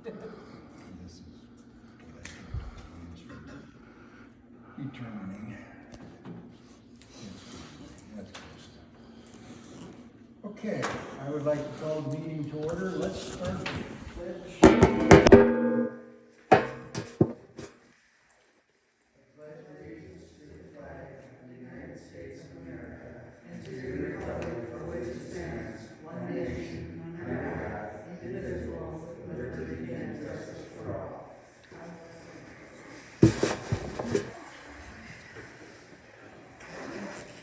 This is determining. That's close. Okay, I would like to call the meeting to order. Let's start with the pledge.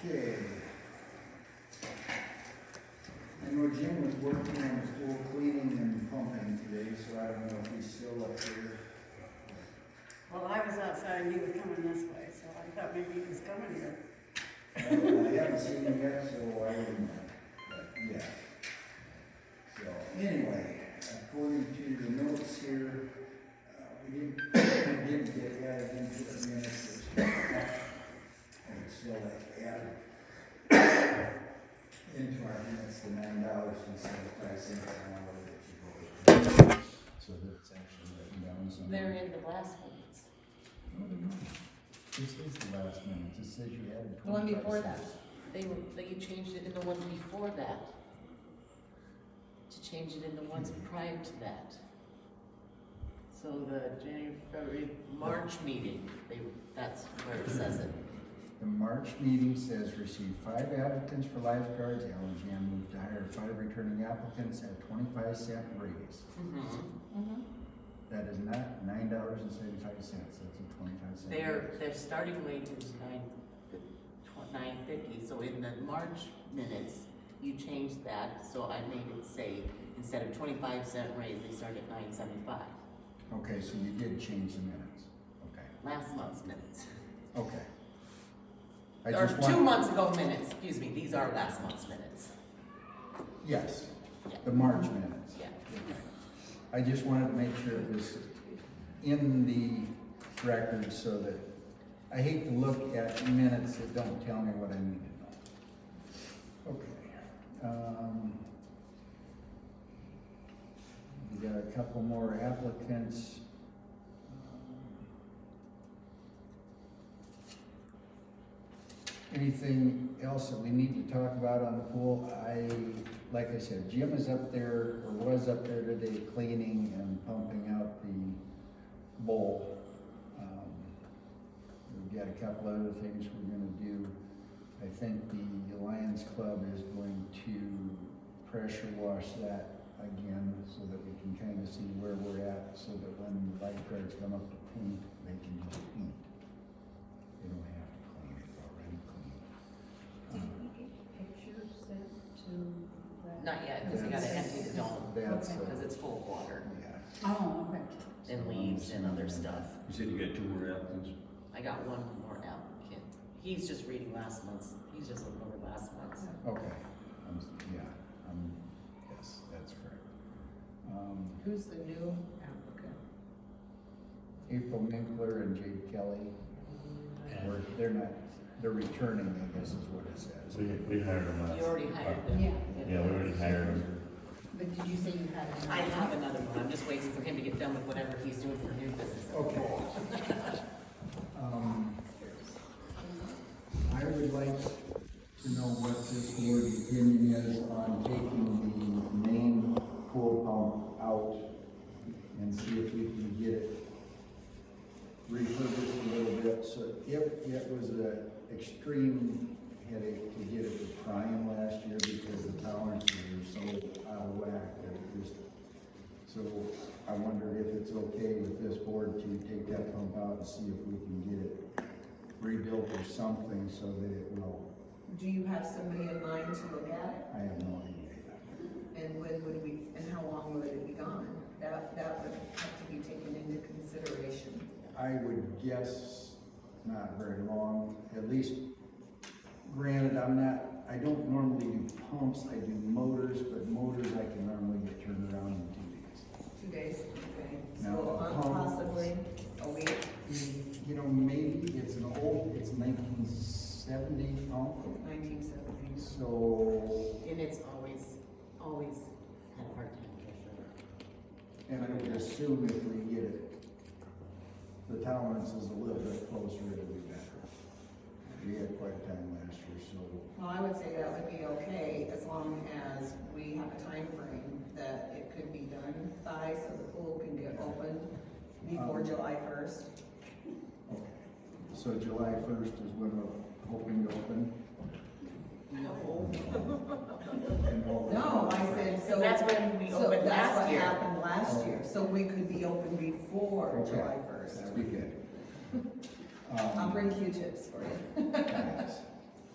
Okay. I know Jim was working on the pool cleaning and pumping today, so I don't know if he's still up here. Well, I was outside and he was coming this way, so I thought maybe he was coming here. I haven't seen him yet, so I wouldn't know. But yeah. So anyway, according to the notes here, we didn't get added into the minutes. And still added into our minutes the $9.75 an hour that you voted. So that's actually written down somewhere. They're in the last minutes. No, they're not. This is the last minute. It says you added 25 The one before that. cents. You changed it in the one before that. To change it in the ones prior to that. So the January, February, March meeting, that's where it says it. The March meeting says received 5 applicants for lifeguards. Allentown moved to hire 5 returning applicants at 25-cent raise. That is not $9.75. That's a 25-cent. Their starting wage is $9.50, so in the March minutes, you changed that, so I made it say, instead of 25-cent raise, they started at $9.75. Okay, so you did change the minutes. Okay. Last month's minutes. Okay. Or 2 months ago minutes, excuse me, these are last month's minutes. Yes, Yeah. the March minutes. Yeah. Okay. I just wanted to make sure it was in the record so that, I hate to look at minutes that don't tell me what I need to know. Okay. We got a couple more applicants. Anything else that we need to talk about on the pool? Like I said, Jim is up there, or was up there today cleaning and pumping out the bowl. We've got a couple other things we're gonna do. I think the Lions Club is going to pressure wash that again so that we can kind of see where we're at, so that when the lifeguards come up to paint, they can just paint. They don't have to clean it, it's already clean. Did we get pictures sent to? Not yet, because we gotta empty the dome, That's, because it's full of water yeah. Oh, okay. and leaves and other stuff. You said you got 2 more applicants? I got one more applicant. He's just reading last month's, he's just looking over last month's. Okay, yes, that's correct. Who's the new applicant? April Minkler and Jade Kelly, they're returning, I guess is what it says. We hired them last. You already hired them? Yeah. Yeah, we already hired them. But did you say you had? I have another one, I'm just waiting for him to get done with whatever he's doing for new business. Okay. I would like to know what this board's opinion is on taking the main pool pump out and see if we can get it refurbished a little bit. So it was an extreme headache to get it to prime last year because the tolerances were so out of whack that it just, so I wondered if it's okay with this board to take that pump out and see if we can get it rebuilt or something so that it will. Do you have somebody in mind to look at it? I have no idea. And when would we, and how long would it be gone? That would have to be taken into consideration. I would guess not very long, at least. Granted, I don't normally do pumps, I do motors, but motors I can normally get turned around in 2 days. 2 days, okay. Now, So a pump- possibly a week. You know, maybe it's 1970 pump, 1970. so And it's always had a hard time with the And I would assume if we get it, the tolerances a little bit closer, it'll be better. We had quite a time last year, so, Well, I would say that would be okay as long as we have a time frame that it could be done by, so the pool can get opened before July first. okay. So July first is when we're hoping to open? No. No, I said, so. That's when we so opened that's last what year. happened last year, so we could be open before Okay. July first. That'd be good. I'll bring Q-tips for you. Nice.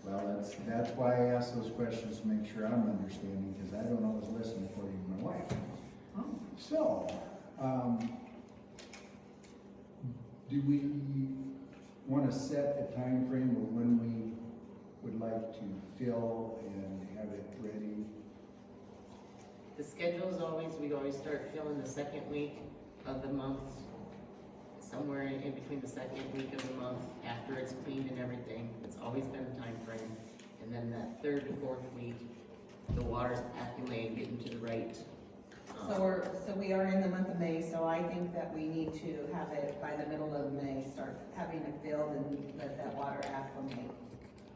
Well, that's why I ask those questions, to make sure I'm understanding, because I don't always listen according to my wife. Oh. So, do we want to set a time frame of when we would like to fill and have it ready? The schedule is always, we always start filling the second week of the month, somewhere in between the second week of the month, after it's cleaned and everything. It's always been the time frame. And then that third and fourth week, the water's accumulating, getting to the right. So we are in the month of May, so I think that we need to have it by the middle of May, start having it filled and let that water acclimate.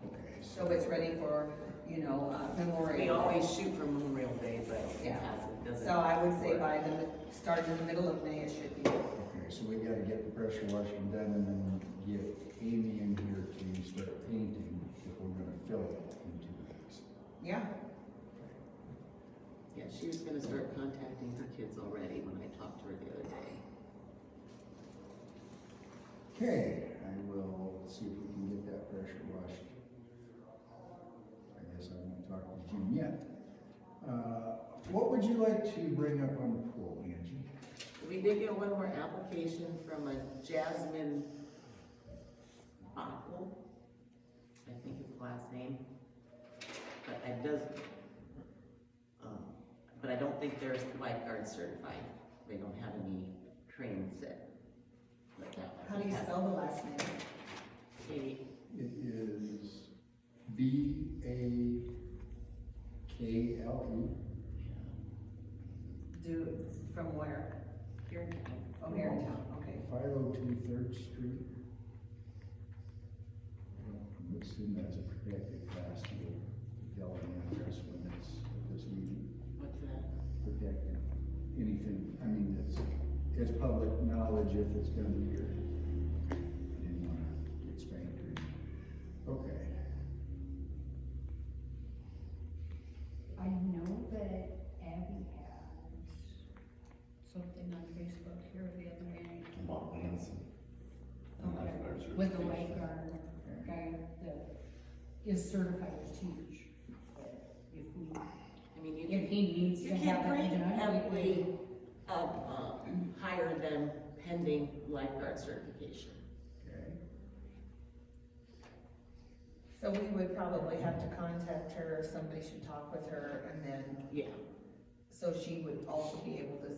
Okay, So it's ready for, Memorial. We Day. always shoot for Memorial Day, but it Yeah. hasn't, doesn't. So I would say by starting in the middle of May, it should be. Okay, so we gotta get the pressure washing done and then get Amy in here to start painting if we're gonna fill it in 2 weeks. Yeah, Yeah, she was gonna start contacting her kids already when I talked to her the other day. Okay, I will see if we can get that pressure washed. I guess I won't talk to Jim yet. What would you like to bring up on the pool, Angie? We did get one more application from a Jasmine Bockel, I think is the last name. But I does, but I don't think they're lifeguard certified. They don't have any training set. Like that. how do you spell the last name? Katie, It is Bakle. From where? here in town. Oh, here in town, okay. 502 3rd Street. I'm assuming that's a protected class to tell an address when it's at this meeting. What's that? Protected, anything, I mean, it's public knowledge if it's gonna be here. Didn't wanna get spanked or anything. Okay, I know that Abby has something on Facebook here the other day. About Lansing. Okay. With the lifeguard guy that is certified to teach. But if I mean, you if can, he needs you to can have it preemptively, done, hire them pending lifeguard certification. okay. So we would probably have to contact her, somebody should talk with her, and then, Yeah, so she would also be able to,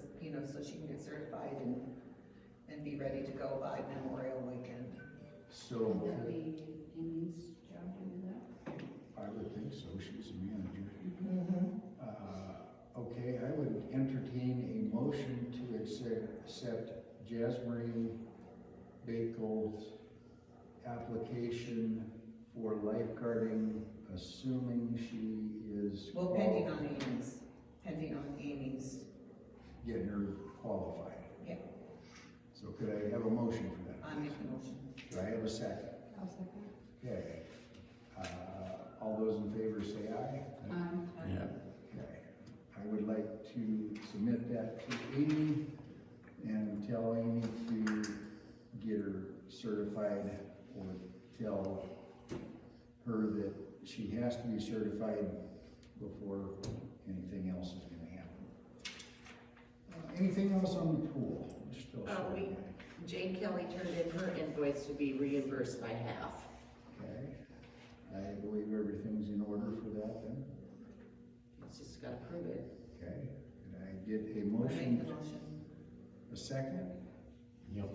so she can get certified and be ready to go by Memorial Weekend. So, would that be Amy's job to do that? I would think so, she's a manager. Mm-hmm. Okay, I would entertain a motion to accept Jasmine Bakel's application for lifeguarding, assuming she is. Well, pending on Amy's, Getting her qualified. yeah, So could I have a motion for that? I make the motion. Do I have a second? I'll second. Okay. All those in favor say aye. Yeah. Okay. I would like to submit that to Amy and tell Amy to get her certified, or tell her that she has to be certified before anything else is gonna happen. Anything else on the pool? We're still short. Jane Kelly turned in her invoice to be reimbursed by half. Okay. I believe everything's in order for that then. It's just gotta prove it. Okay. Could I get a I make motion? the motion. A second? Yep.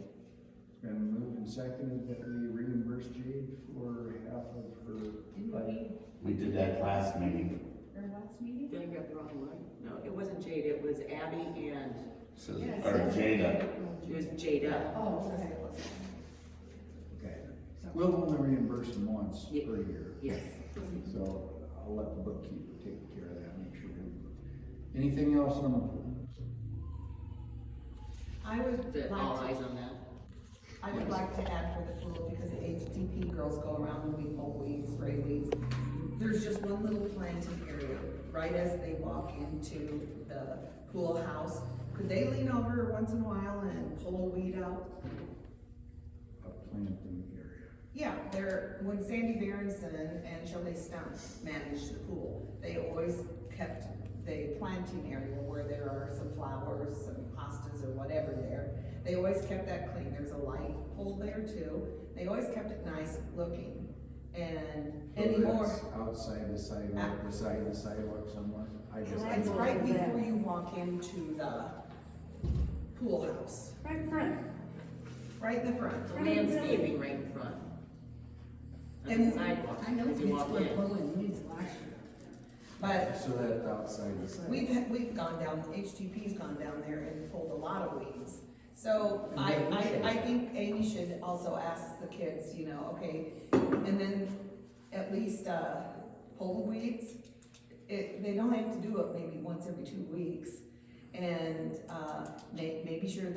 It's been moved and seconded that we reimburse Jade for half of her. We did that last meeting. Or last meeting? Did I grab the wrong one? No, it wasn't Jade, it was Abby and Says, Yeah, it or says Jada. It was Jada. Oh, okay. Okay. So- We'll only reimburse them once Yeah. per year. Yes. So I'll let the bookkeeper take care of that, make sure. Anything else on the pool? I would The, all like eyes to, on that. I would like to add for the pool, because the HTP girls go around and we pull weeds, spray weeds. There's just one little planting area, right as they walk into the pool house. Could they lean over once in a while and pull a weed out? A planting area. Yeah, when Sandy Berenson and Shirley Stunt managed the pool, they always kept the planting area where there are some flowers, some hostas or whatever there. They always kept that clean. There's a light pole there too. They always kept it nice looking. And So anymore, that's outside the sidewalk, beside the sidewalk somewhere? I just. it's right before you walk into the pool house, Right in front. right in the front. The landscaping right in front. On the And sidewalk, I know as you kids walk were in. pulling weeds last year. But So that's outside the sidewalk. we've gone down, HTP's gone down there and pulled a lot of weeds. So I think Amy should also ask the kids, you know, okay, and then at least, pull the weeds. They don't have to do it maybe once every 2 weeks. And, make sure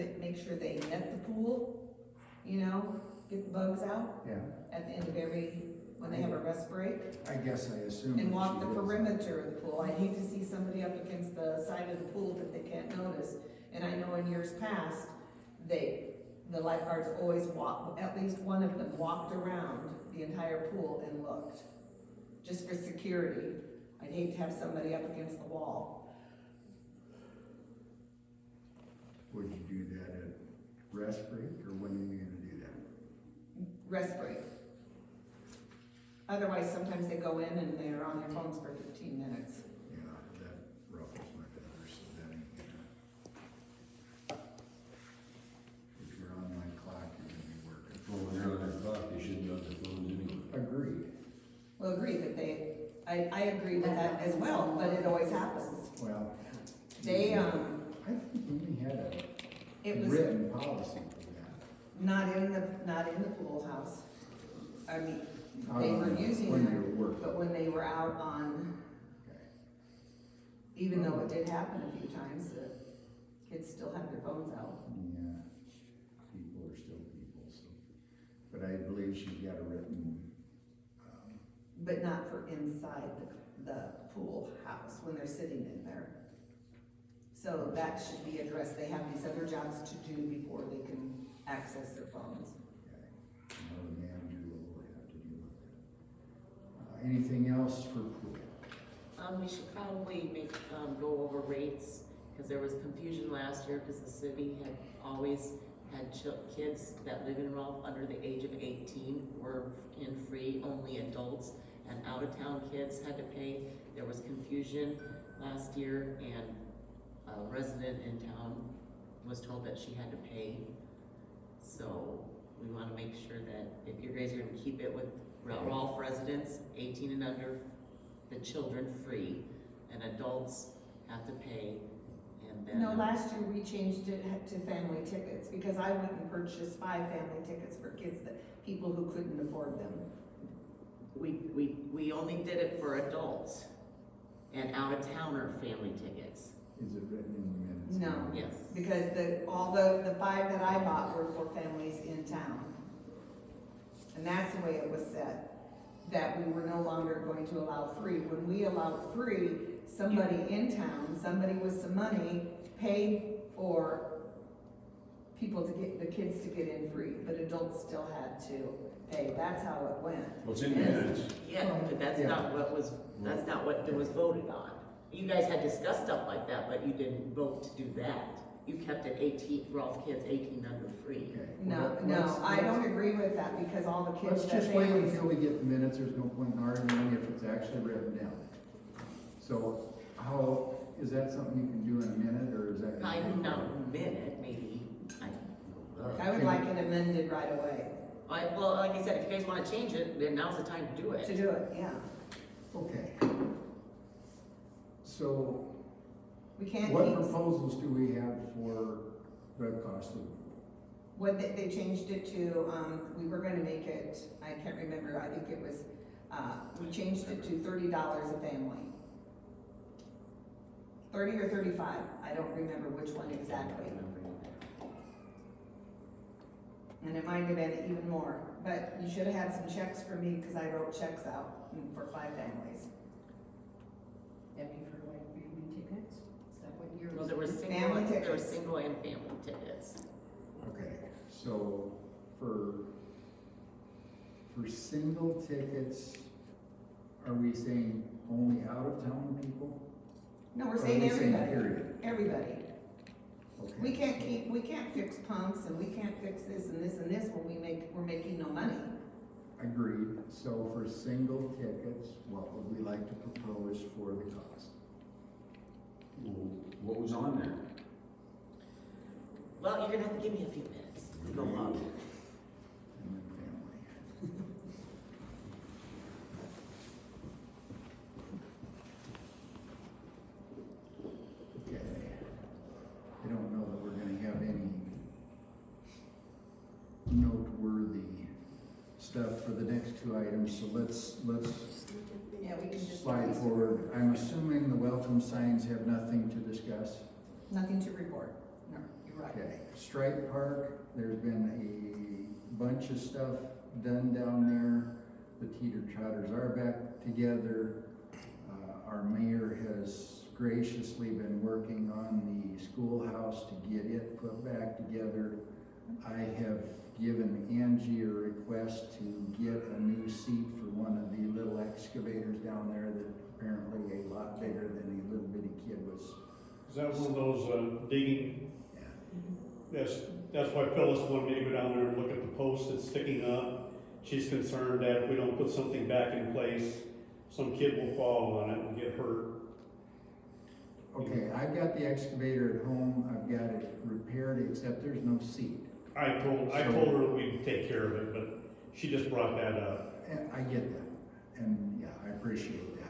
they net the pool, you know, get the bugs out Yeah, at the end of when they have a rest break. I guess I assume. And that walk she the does. perimeter of the pool. I'd hate to see somebody up against the side of the pool that they can't notice. And I know in years past, the lifeguards always at least one of them walked around the entire pool and looked, just for security. I'd hate to have somebody up against the wall. Would you do that at rest break, or when are you gonna do that? Rest break. Otherwise, sometimes they go in and they're on their phones for 15 minutes. Yeah, that ruffles my feathers, so that ain't gonna. If you're on my clock, you're gonna be working. Well, when they're on their clock, they shouldn't be on their phones anyway. Agreed. Well, agree that I agree with that as well, but it always happens. Well. They, I think we had it a was written policy for that. not in the pool house. I mean, they were using When it, you're working. but when they were out on, Okay. even though it did happen a few times, the kids still have their phones out. Yeah, people are still people, so, but I believe she's got a written, But not for inside the pool house, when they're sitting in there. So that should be addressed. They have these other jobs to do before they can access their phones. okay, I know the manager will have to deal with that. Anything else for pool? We should probably go over rates, because there was confusion last year, because the city had always had kids that live in Rolfe under the age of 18 were in free, only adults, and out-of-town kids had to pay. There was confusion last year, and a resident in town was told that she had to pay. So we wanna make sure that if you guys are gonna keep it with Rolfe residents, 18 and under, the children free, and adults have to pay, and then. No, last year we changed it to family tickets, because I went and purchased 5 family tickets for kids people who couldn't afford them. We only did it for adults and out-of-towner family tickets. Is it written in the minutes? No. Yes. Because all the 5 that I bought were for families in town. And that's the way it was set, that we were no longer going to allow free. When we allowed free, somebody in town, somebody with some money, paid for people to get, the kids to get in free, but adults still had to pay. That's how it went. What's in the minutes? Yeah, but that's not what was voted on. You guys had discussed stuff like that, but you didn't vote to do that. You kept it 18, Rolfe kids 18 under free. Okay. No, Well, I don't agree with that, because all the kids Let's that just wait families. until we get the minutes, there's no point in arguing if it's actually written down. So, is that something you can do in a minute, or is that? I don't know, a minute, maybe. I would like it amended right away, Well, like I said, if you guys wanna change it, then now's the time to do it. yeah. Okay. So, We can't What keep, proposals do we have for the cost of? what, they changed it to, we were gonna make it, I can't remember, I think it was, we changed it to $30 a family. 30 or 35, I don't remember which one exactly. And it might have been even more, but you should have had some checks for me, cause I wrote checks out for 5 families. That'd be for like family tickets, is that what you're? Well, there were Family tickets. single and family tickets. Okay, so for single tickets, are we saying only out-of-town people? No, Or we're are saying we everybody, period? everybody. Okay. We can't fix pumps and we can't fix this and this and this when we're making no money. Agreed, so for single tickets, what would we like to propose for the cost? Well, what was on there? Well, you're gonna have to give me a few minutes to go up. And then family. Okay, I don't know that we're gonna have any noteworthy stuff for the next 2 items, so let's Yeah, we can just. slide forward. I'm assuming the welcome signs have nothing to discuss? Nothing to report. No, you're right. Okay, Strike Park, there's been a bunch of stuff done down there. The teeter totters are back together. Our mayor has graciously been working on the schoolhouse to get it put back together. I have given Angie a request to get a new seat for one of the little excavators down there that apparently a lot bigger than a little bitty kid was. Is that one of those, digging, that's why Phyllis wanted me to go down there and look at the post that's sticking up. She's concerned that if we don't put something back in place, some kid will fall on it and get hurt. Okay, I've got the excavator at home, I've got it repaired, except there's no seat. I told her we'd take care of it, but she just brought that up. And I get that, and yeah, I appreciate that.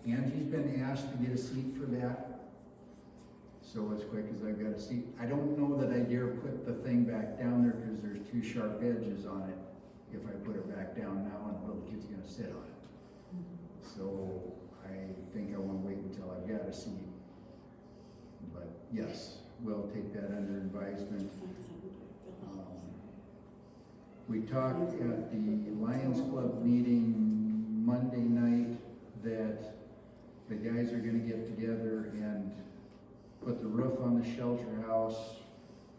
Angie's been asked to get a seat for that, so as quick as I've got a seat. I don't know that I dare put the thing back down there, because there's 2 sharp edges on it. If I put it back down now, and the little kid's gonna sit on it. So I think I wanna wait until I've got a seat. But yes, we'll take that under advisement. We talked at the Lions Club meeting Monday night that the guys are gonna get together and put the roof on the shelter house.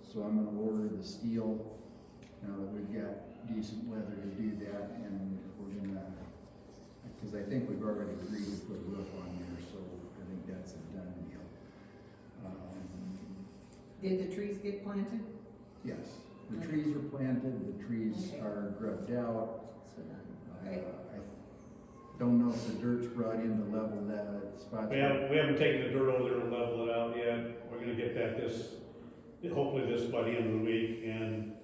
So I'm gonna order the steel now that we've got decent weather to do that, and we're gonna, because I think we've already agreed to put a roof on there, so I think that's a done deal. Did the trees get planted? Yes, the trees are planted, the trees Okay. are grubbed out. So done. I Okay. don't know if the dirt's brought in to level that spot. We haven't taken the dirt over there and leveled it out yet. We're gonna get that hopefully this by the end of the week, and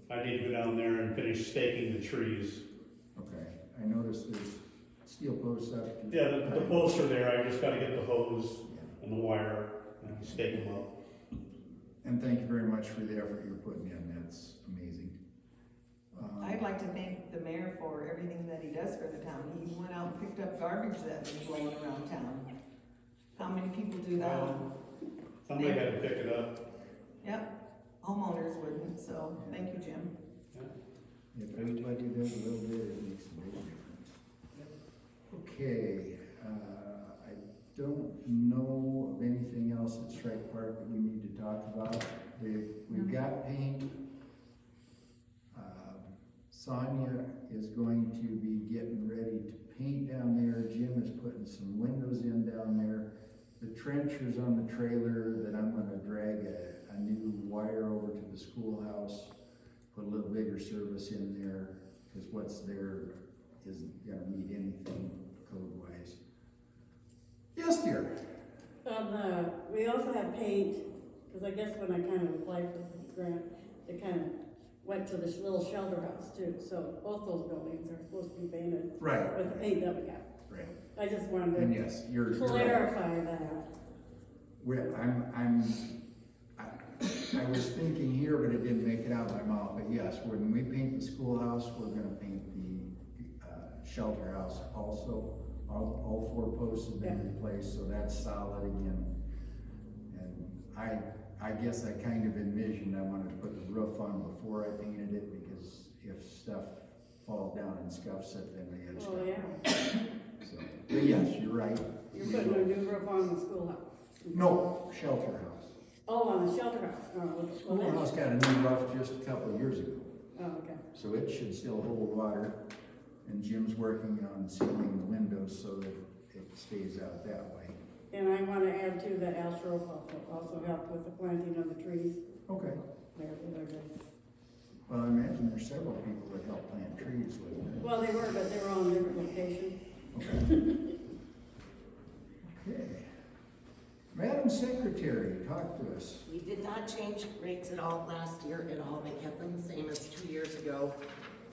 I need to go down there and finish staking the trees. Okay, I noticed there's steel posts up. Yeah, the posts are there, I just gotta get the hose Yeah. and the wire and stake them up. And thank you very much for the effort you're putting in, that's amazing. I'd like to thank the mayor for everything that he does for the town. He went out and picked up garbage that was blowing around town. How many people do that? Somebody had to pick it up. Yep, homeowners wouldn't, so thank you, Jim. If everybody does a little bit, it makes a big difference. Okay, I don't know of anything else at Strike Park that we need to talk about. We've got paint. Sonia is going to be getting ready to paint down there. Jim is putting some windows in down there. The trenchers on the trailer that I'm gonna drag a new wire over to the schoolhouse, put a little bigger service in there, because what's there isn't gonna meet anything code-wise. Yes, dear? We also have paint, because I guess when I kind of applied for the grant, it kind of went to this little shelter house too, so both those buildings are supposed to be painted Right. with the paint that we got. Right. I just wanted And to yes, you're right. clarify that. I was thinking here, but it didn't make it out of my mouth, but yes, when we paint the schoolhouse, we're gonna paint the, shelter house also. All 4 posts have been replaced, so that's solid again. And I guess I kind of envisioned I wanted to put the roof on before I painted it, because if stuff falls down and scuffs it, then we have stuff. Oh, yeah. So, but yes, you're right. You're putting a new roof on the schoolhouse. No, shelter house. Oh, on the shelter house. Oh, well, Schoolhouse got a new roof just a couple of years ago, oh, okay. so it should still hold water. And Jim's working on sealing the windows so that it stays out that way. And I want to add too that Al Rolfe also helped with the planting of the trees. Okay. There, they're good. Well, I imagine there's several people that help plant trees with it. Well, they were, but they were all in different locations. Okay. Madam Secretary, talk to us. We did not change rates at all last year at all. They kept them the same as 2 years ago.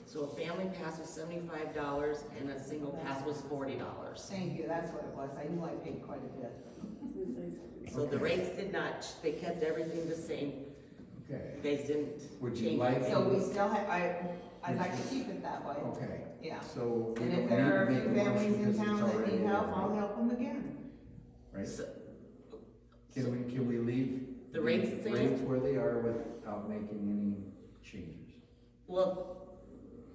So a family pass was $75 and a single pass was $40. Thank you, that's what it was, I knew I paid quite a bit. So the rates did not, they kept everything the same. Okay. They didn't Would you change like- it. So we still have, I'd like to keep it that way, Okay. yeah. So. we And don't if there are a need to few make a families motion in 'cause it's town that already need help, there, I'll right? help them again. Right? So Can we leave? The rates the same? Rates where they are without making any changes? well,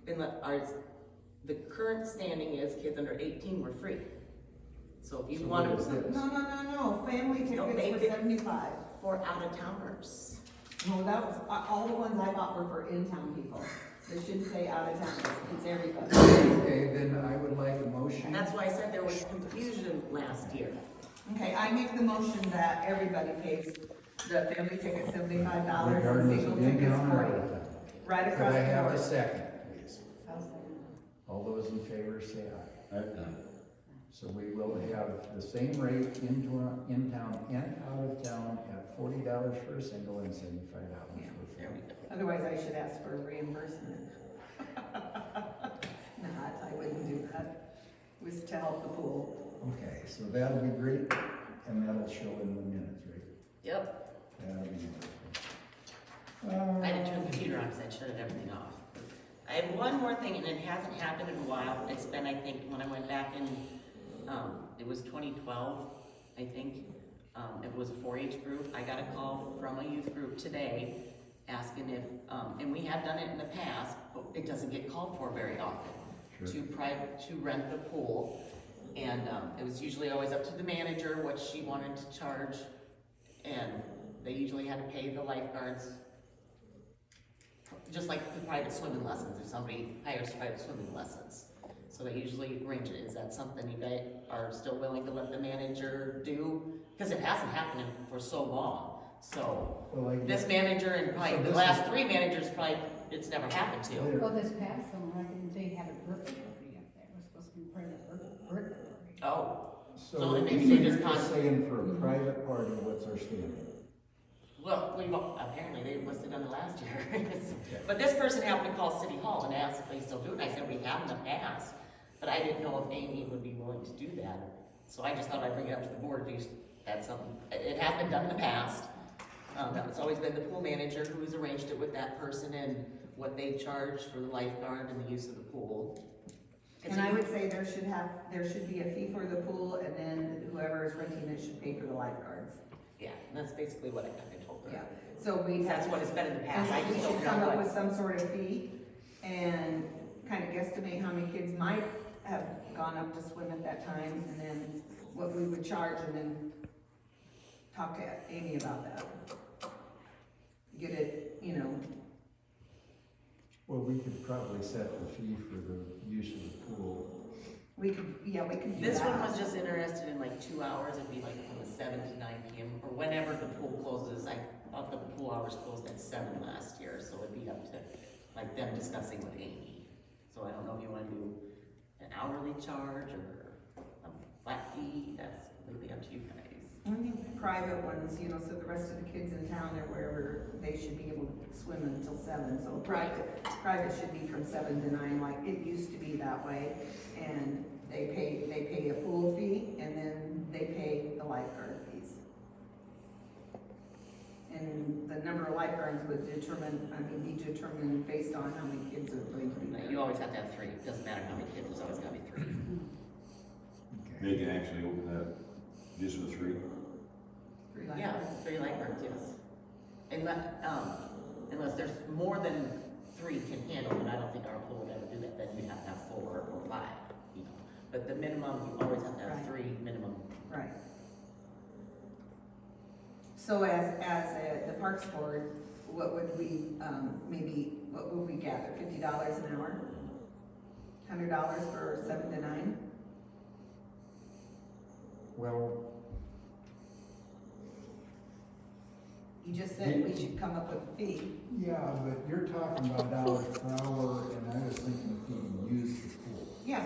in the current standing is kids under 18 were free. So if you So want what is to, this? No, family No, tickets they were did- 75. for out-of-towners. No, that was, all the ones I bought were for in-town people. They shouldn't say out-of-town, it's everybody. Okay, then I would like a motion. That's why I said there was confusion last year. Okay, I make the motion that everybody pays the family ticket $75 and Regardless single of tickets in-town or 40. out-of-town. Right Could across I the have a board. second, please? All those in favor say aye. So we will have the same rate in-town and out-of-town at $40 for a single and $75 for a There we family. go. Otherwise, I should ask for a reimbursement. Not, I wouldn't do that. It was to help the pool. Okay, so that'll be great, and that'll show in the minutes, right? Yep. That'll be. I had to turn the computer on because I shut everything off. I have one more thing, and it hasn't happened in a while. It's been, I think, when I went back in, it was 2012, I think. It was a 4-H group. I got a call from a youth group today asking if, and we have done it in the past, but it doesn't get called for very often. Sure. To rent the pool. And, it was usually always up to the manager what she wanted to charge. And they usually had to pay the lifeguards, just like the private swimming lessons, if somebody hires private swimming lessons. So they usually arrange it. Is that something you guys are still willing to let the manager do? Because it hasn't happened for so long. So Well, I this manager and So probably the this last is- 3 managers, probably, it's never happened to. Well, this past summer, didn't they have a birthday party up there? It was supposed to be part of the birthday party. Oh, So So maybe so they you're just just saying for a private party, what's our standard? well, apparently they must have done it last year. But this person happened to call City Hall and asked if they still do it, and I said, we have in the past, but I didn't know if Amy would be willing to do that. So I just thought I'd bring it up to the board, if that's something, it has been done in the past. It's always been the pool manager who's arranged it with that person and what they charge for the lifeguard and the use of the pool. And I would say there should be a fee for the pool, and then whoever is renting it should pay for the lifeguards. Yeah, and that's basically what I kind of told her. Yeah, so we have. That's what it's been in the past, I We just should don't come know up with what. some sort of fee and kind of guesstimate how many kids might have gone up to swim at that time, and then what we would charge, and then talk to Amy about that. Get it, Well, we could probably set the fee for the use of the pool. we could do that. This one was just interested in like 2 hours, it'd be like from 7 to 9 p.m. or whenever the pool closes. I thought the pool hours closed at 7 last year, so it'd be up to like them discussing with Amy. So I don't know if you wanna do an hourly charge or a flat fee, that's completely up to you guys. I think private ones, so the rest of the kids in town or wherever, they should be able to swim until 7, so private should be from 7 to 9, like it used to be that way. And They pay a pool fee, and then they pay the lifeguard fees. And the number of lifeguards would be determined based on how many kids are going to be You there. always have to have three, it doesn't matter how many kids, there's always gotta be three. Okay. They can actually open that just with three. Three Yeah, lifeguards. three lifeguards, yes. Unless there's more than three can handle, and I don't think our pool would ever do that, then you have to have 4 or 5, you know. But the minimum, you always have to have Right. 3 minimum. Right. So the Parks Board, what would we, what would we gather, $50 an hour? $100 for 7 to 9? Well, You just said we should come up with a fee. yeah, but you're talking about dollars per hour, and I was thinking if you use the pool. Yeah,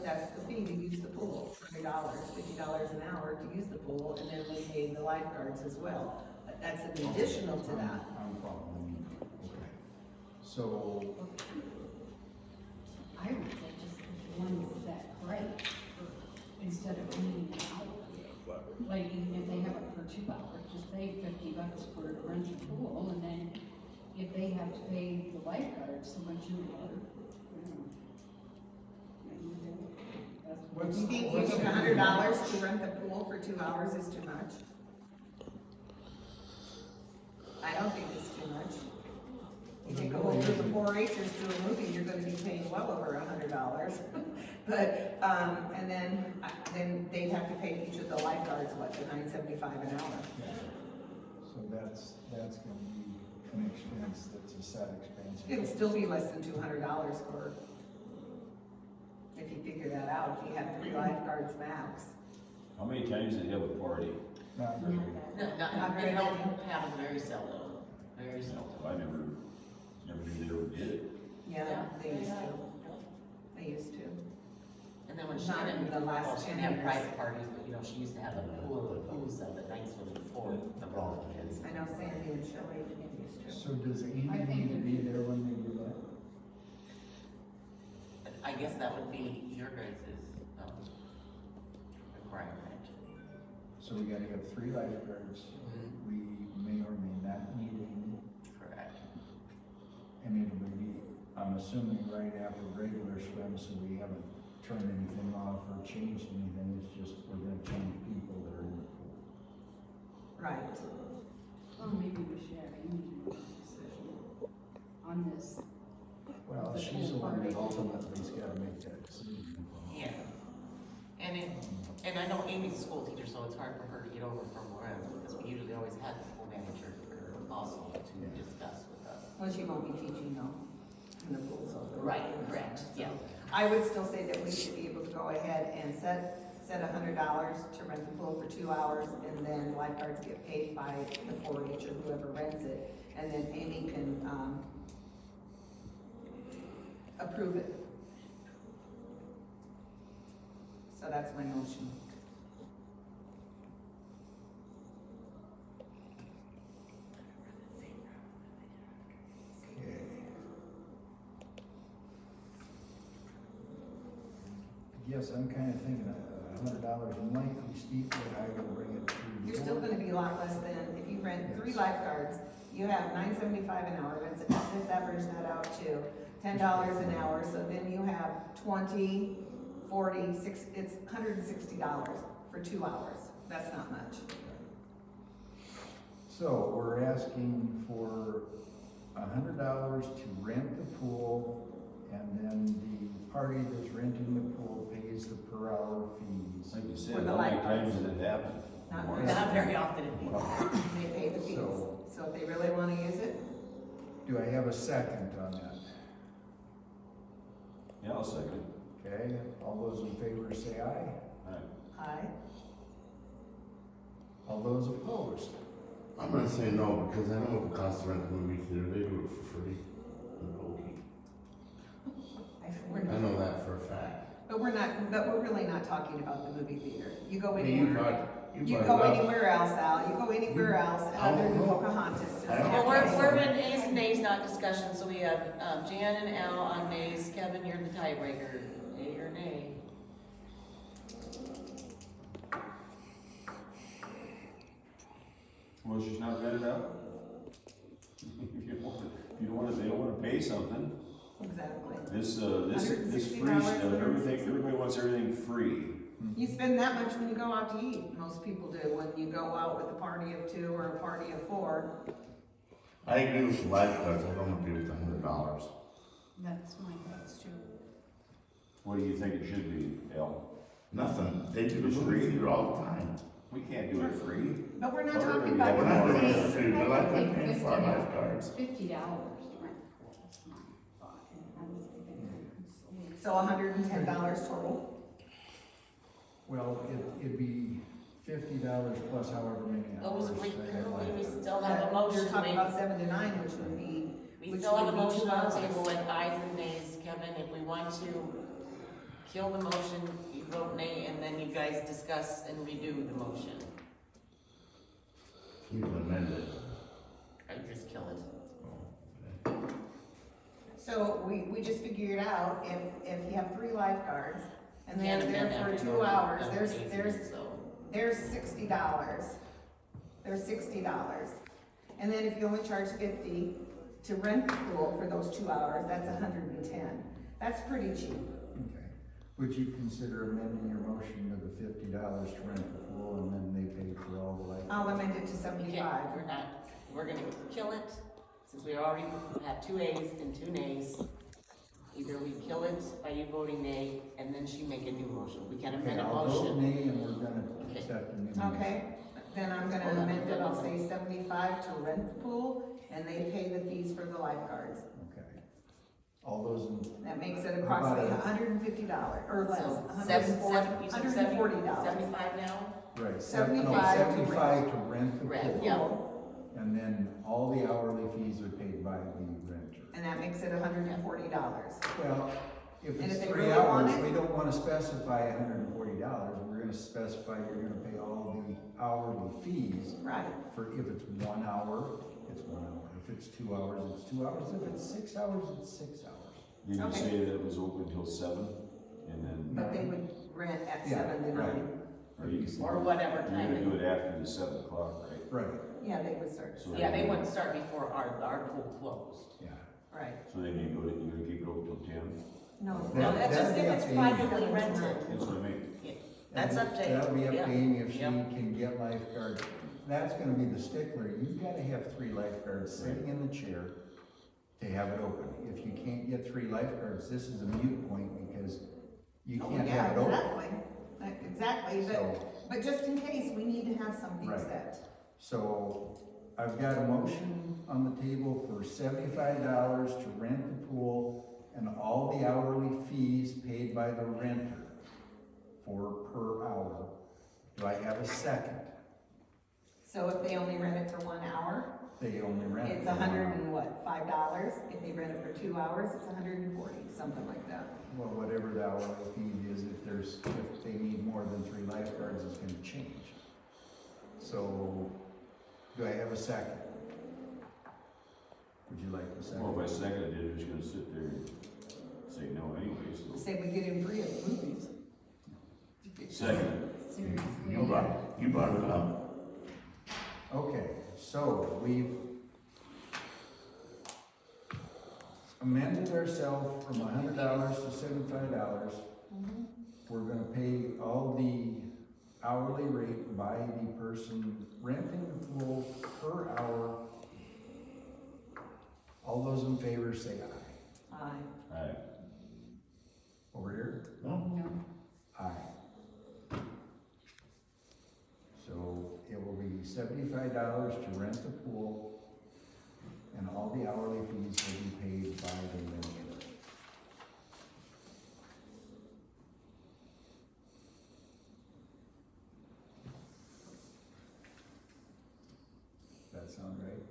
that's the fee to use the pool, $100, $50 an hour to use the pool, and then we pay the lifeguards as well. But that's an additional to that. I'm following you. Okay. So, I would say just one set price for, instead of renting an hour. Like even if they have it for 2 hours, just pay $50 for to rent the pool, and then if they have to pay the lifeguards so much an hour. what's, You think what's $100 to rent the pool for 2 hours is too much? I don't think it's too much. You take a whole group of 4-H'ers to a movie, you're gonna be paying well over $100. But, and then they'd have to pay each of the lifeguards, what, the $9.75 an hour? Yeah. So that's gonna be an expense, that's a set expense. It'll still be less than $200 for, if you figure that out, if you have 3 lifeguards max. How many times did they have a party? Not very. Not very It don't many. happen very seldom, very seldom. I never knew they ever did it. Yeah, they used to. They used to. And then when Not Shannon, in the last well, she 10 didn't have years. private parties, but you know, she used to have a pool of pools of the night swimming for all the kids. I know Sandy and Shelley used to. So does Amy I think need to be there when they do that? I guess that would be your guys' requirement. So we gotta have 3 lifeguards. We may or may not need any, Correct. and it would be, I'm assuming right after regular swim, so we haven't turned anything off or changed anything, it's just we're gonna change people that are in the pool. Right. Or maybe we should have Amy make a decision on this. Well, she's the one that ultimately's gotta make that decision. Yeah. And I know Amy's a school teacher, so it's hard for her to get over from Lorenz, because we usually always had the school manager also to discuss with us. Well, she won't be teaching though, in the pool's open. Right, correct, yeah. I would still say that we should be able to go ahead and set $100 to rent the pool for 2 hours, and then lifeguards get paid by the 4-H or whoever rents it, and then Amy can, approve it. So that's my motion. Okay. Yes, I'm kinda thinking $100 might be steep, but I will bring it to. You're still gonna be a lot less than, if you rent 3 lifeguards, you have $9.75 an hour, let's average that out to $10 an hour, so then you have 20, 40, 60, it's $160 for 2 hours, that's not much. So we're asking for $100 to rent the pool, and then the party that's renting the pool pays the per hour fees. Like you For said, the how many lifeguards. times did it happen? Not Once? very Not very often anymore. They pay the fees, So- so if they really wanna use it, Do I have a second on that? Yeah, I'll second. Okay, all those in favor say aye. aye. All those opposed? I'm gonna say no, because I know it costs to rent the movie theater, they do it for free. I know that for a fact. But we're really not talking about the movie theater. You go Hey, you anywhere, brought you it go up. anywhere else, Al, you go anywhere else other than Pocahontas. I don't- Well, we're in A's and Nays, not discussion, so we have, Jan and Al on Nays. Kevin, you're the tiebreaker, A or nay? Well, she's not rented out. If you don't want to, they don't want to pay something. Exactly. This free $160, stuff, everything, everybody wants everything free. You spend that much when you go out to eat, most people do, when you go out with a party of 2 or a party of 4. I agree with the lifeguards, I don't agree with $100. That's my thoughts too. What do you think it should be, Al? Nothing, they do the It's movie free. theater all the time. We can't do it free. But we're not Or talking maybe about. We're not doing fees. it for free, but like I'm paying for our $50 lifeguards. $50 to rent the pool, that's my thought, and I was thinking. So $110 total. Well, it'd be $50 plus however many hours. Those, we they have left. still have a motion, You're talking about 7 to 9, which would be. we which still have a would be motion 2 on hours. the table with ayes and nays, Kevin, if we want to kill the motion, you vote nay, and then you guys discuss and redo the motion. You can amend it. Or just kill it. So we just figured out if you have 3 lifeguards and they're Can't there amend for that, 2 we've already hours, done there's phasing, so. There's $60. There's $60. And then if you only charge 50 to rent the pool for those 2 hours, that's 110. That's pretty cheap. Okay. Would you consider amending your motion to the $50 to rent the pool and then they pay for all the lifeguards? I'll amend it to We 75. can't, we're gonna kill it, since we already have 2 ayes and 2 nays. Either we kill it by you voting nay, and then she make a new motion. We can Okay, amend a I'll vote motion. nay and we're gonna Okay. accept the new motion. Okay, then I'm gonna Hold on, amend it, I'll hold on. say 75 to rent the pool, and they pay the fees for the lifeguards. Okay. All those in, That makes it approximately $150, or less, So, you said $140. 75 now? right, 75 to rent. 75 to rent the Rent, pool. yeah. And then all the hourly fees are paid by the renter. And that makes it $140. Well, if And it's if they 3 really want hours, it? we don't wanna specify $140, we're gonna specify you're gonna pay all the hourly fees Right, for, if it's 1 hour, it's 1 hour, if it's 2 hours, it's 2 hours, if it's 6 hours, it's 6 hours. Did you Okay. say that it was open till 7? And then, but they would rent at Yeah, 7 to 9. right. or you, Or whatever you're time. gonna do it after the 7 o'clock, right? Right, Yeah, they would start, So Yeah, they wouldn't start before our pool closed. yeah. right. So then you're gonna keep it open till 10? No, No, That- that's just that'd if be it's up to Amy. privately rented. That's what I mean. That's up to. That'll be up yeah. to Amy if she Yep. can get lifeguards. That's gonna be the stickler, you've gotta have 3 lifeguards sitting in the chair to have it open. If you can't get 3 lifeguards, this is a moot point because you Oh, can't yeah, have it open. exactly, So, but just in case, we need to have something Right. set. so I've got a motion on the table for $75 to rent the pool and all the hourly fees paid by the renter per hour. Do I have a second? So if they only rent it for 1 hour, They only rent it it's for 1 hour. $5. If they rent it for 2 hours, it's $140, something like that. Well, whatever the hourly fee is, if they need more than 3 lifeguards, it's gonna change. So, do I have a second? Would you like the second? Well, if I seconded it, you're just gonna sit there and say no anyway, so. Say we get him free at the movies. Second. Seriously. You brought it up. Okay, so we've amended ourselves from $100 to $75. We're gonna pay all the hourly rate by the person renting the pool per hour. All those in favor say aye. Aye. Alright, Over here? No? No. Aye. So it will be $75 to rent the pool, and all the hourly fees will be paid by the renter. That sound right?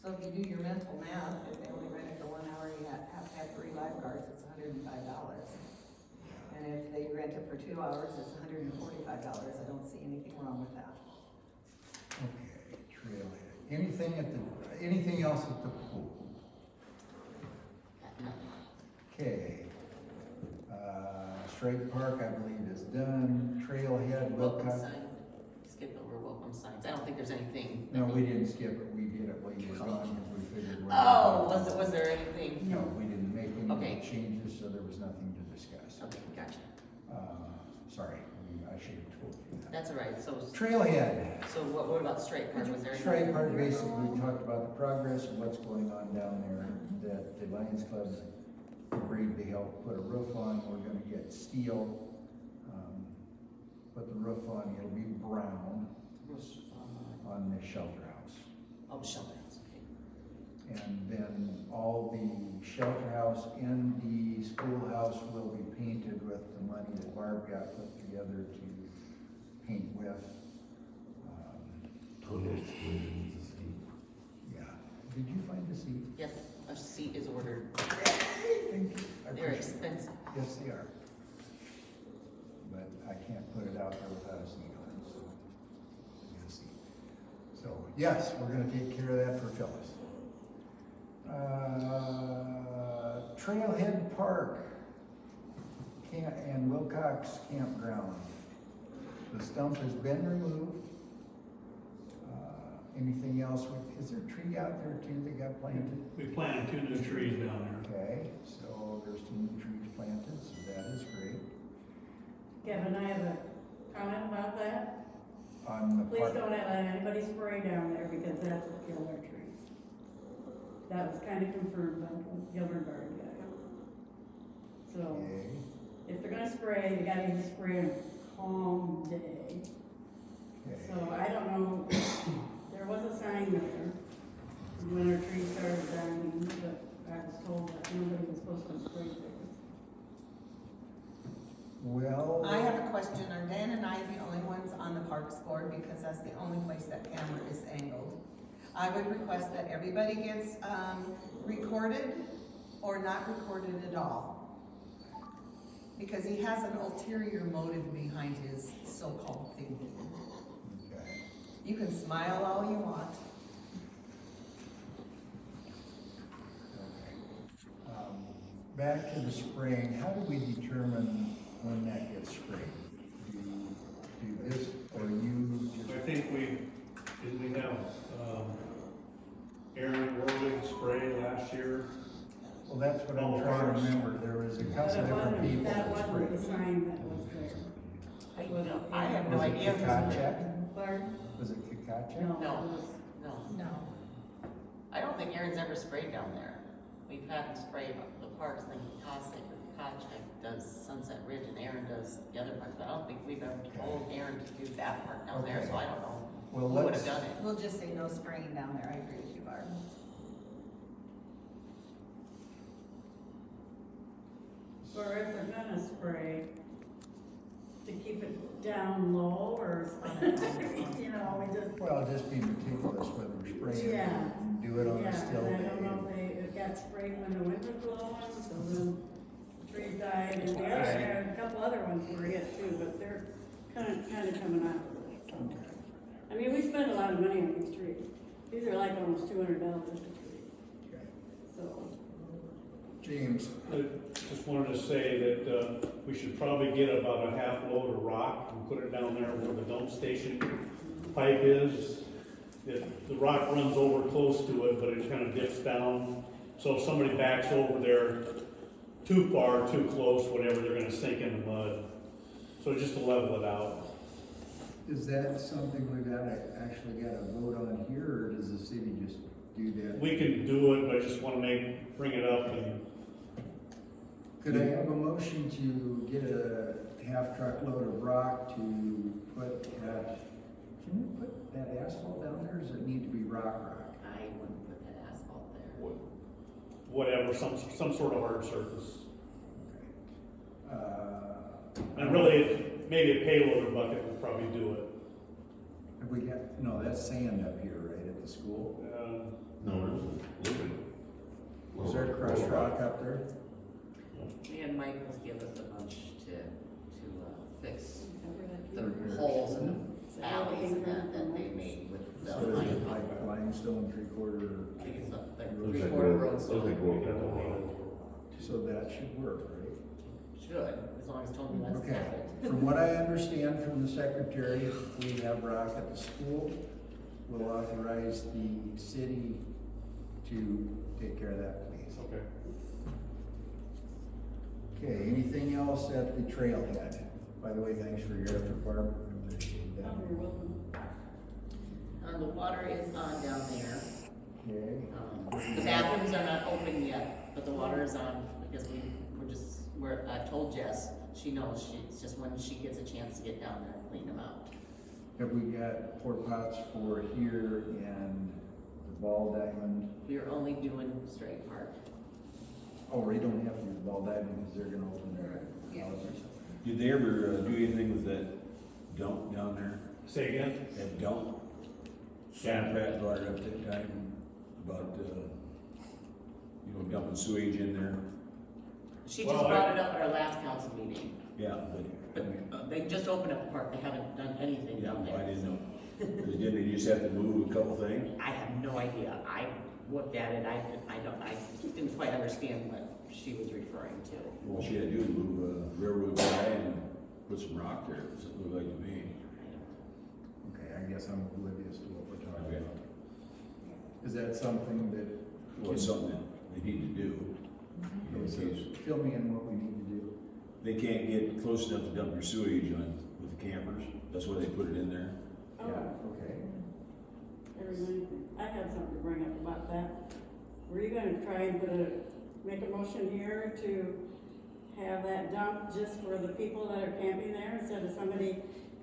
So if you do your mental math, if they only rent it for 1 hour, you have to have 3 lifeguards, it's $105. And if they rent it for 2 hours, it's $145. I don't see anything wrong with that. Okay, trailhead. Anything else at the pool? Straight Park, I believe is done, Trailhead, Welcome Wilcox. sign, skip over welcome signs, I don't think there's anything. No, we didn't skip it, we did it while you were gone, because we figured. Oh, was there anything? No, we didn't make Okay. any changes, so there was nothing to discuss. Okay, gotcha, Sorry, I should have told you that. that's all right, so, Trailhead. so what about straight park, was there? anything? Straight Park, basically, we talked about the progress of what's going on down there, that the Lions Club agreed to help put a roof on, we're gonna get steel, put the roof on, it'll be brown on the shelter house. Oh, shelter house, okay. And then all the shelter house and the schoolhouse will be painted with the money that Barb got put together to paint with. Total exclusion to see. Yeah, did you find the seat? Yes, a seat is ordered, Thank you. I they're appreciate it. expensive. Yes, they are. But I can't put it out there without a seat on it, so. Get a seat. So, yes, we're gonna take care of that for Phyllis. Trailhead Park and Wilcox Campground. The stump has been removed. Anything else? Is there a tree out there too that got planted? We planted 2 new trees down there. Okay, so there's 2 new trees planted, so that is great. Kevin, I have a comment about that. On the Please park. don't let anybody spray down there because that's what killed our trees. That was kind of confirmed by the Gilbert Garden guy. So Okay, if they're gonna spray, they gotta either spray on a calm day. okay. So I don't know, there was a sign there when our trees started dying, but I was told that nobody was supposed to spray things. Well. I have a question, are Dan and I the only ones on the parks board, because that's the only place that camera is angled? I would request that everybody gets, recorded or not recorded at all. Because he has an ulterior motive behind his so-called thinking. Okay. You can smile all you want. Okay. Back to the spraying, how do we determine when that gets sprayed? Do you do this, or you just? I think didn't we have, Aaron Warwick spray last year? Well, that's what I'm All trying to parks. remember, there was a But couple it different wasn't, people that that wasn't the sprayed. sign that was there. It wasn't- I have no Was it idea. Kikachek? Pardon? Was it Kikachek? No, No. it was, No, No. I don't think Aaron's ever sprayed down there. We've had him spray the parks, and then Kachek does Sunset Ridge, and Aaron does the other parts, but I don't think we've ever told Aaron to do that part down there, so I don't know Well, who would let's, have done it. We'll just say no spraying down there, I agree with you, Barb. or if they're gonna spray, to keep it down low or something, you know, we just. well, just be meticulous when we're spraying. Yeah. Do it on Yeah, a still and I day. don't know if it got sprayed when the wind was blowing, so then the trees died, and the other, a couple other ones were hit too, but they're kinda coming out of it, so. I mean, we spend a lot of money on these trees, these are like almost $200 a tree, Okay. so. James, I just wanted to say that, we should probably get about a half load of rock and put it down there where the dump station pipe is. The rock runs over close to it, but it kind of dips down. So if somebody backs over there too far, too close, whatever, they're gonna sink in the mud. So just to level it out. is that something we actually gotta vote on here, or does the city just do that? We can do it, but I just wanna bring it up and Could I have a motion to get a half truckload of rock to put that, can we put that asphalt down there, or does it need to be rock? I wouldn't put that asphalt there. whatever, some sort of hard surface. Okay. And really, maybe a payloader bucket would probably do it. Have we got, no, that's sand up here, right, at the school? No, there's a. Is there crushed rock up there? Me and Mike will give us a bunch to fix the Over here. holes in the alleys and that they made with the So is it line. like limestone, 3/4, I think it's like Looks like three-quarter road- road looks stone. like road. so that should work, right? should, as long as Tony lets us Okay, have it. from what I understand from the secretary, if we have rock at the school, we'll authorize the city to take care of that, please. Okay. Okay, anything else at the trailhead? By the way, thanks for your effort, Barb. I appreciate that. Oh, you're welcome. The water is on down there. Okay, The bathrooms are not open yet, but the water is on, because I told Jess, she knows, it's just when she gets a chance to get down there and clean them out. have we got port pots for here and the ball diamond? We are only doing Strait Park. Oh, we don't have to do the ball diamond because they're gonna open their Yeah. houses. Did they ever do anything with that dump down there? Say again? That dump? Yeah. Pat brought it up that time about, dumping sewage in there. She Well, just brought it up at our last council meeting, Yeah, but they just opened up the park, they haven't done anything yeah, down there. I didn't know. Didn't they just have to move a couple things? I have no idea, I looked at it, I didn't quite understand what she was referring to. All she had to do was move a railroad guy and put some rock there, it looked like to me. Okay, I guess I'm oblivious to what we're talking Okay. about. Is that something that? Well, it's something that they need to do. Okay, so fill me in what we need to do. They can't get close enough to dump your sewage on with the campers, that's why they put it in there. Oh, Yeah, okay. I have something to bring up about that. Were you gonna try and make a motion here to have that dump just for the people that are camping there instead of somebody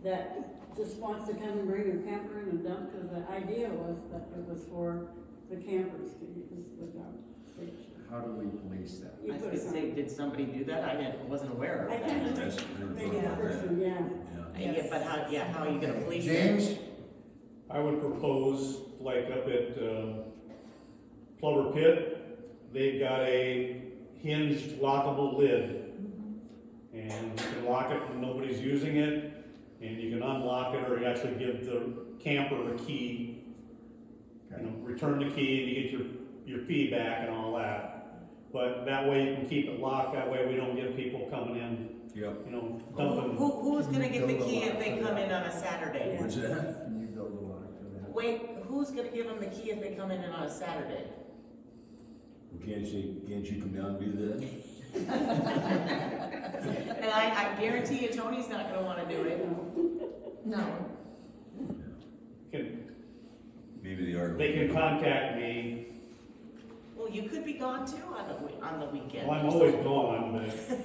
that just wants to come and bring their camper in and dump? Cause the idea was that it was for the campers to use the dump station. How do we police that? You I was put gonna it say, on. did somebody do that? wasn't aware of I that. can't That's- maybe the person, yeah. Yeah. Yeah, but how are you gonna police it? James? I would propose, like up at, Flower Pit, they've got a hinged lockable lid. And you can lock it when nobody's using it, and you can unlock it, or you actually give the camper a key. You know, return the key and you get your fee back and all that. But that way you can keep it locked, that way we don't get people coming in, Yep. you know, dumping. Who's gonna get the key if they come in on a Saturday? What's that? Can you build a lock for that? Wait, who's gonna give them the key if they come in on a Saturday? Can't you come down and do that? And I guarantee you Tony's not gonna wanna do it. No. Maybe they are. They can contact me. Well, you could be gone too on the weekend. Well, I'm always gone, but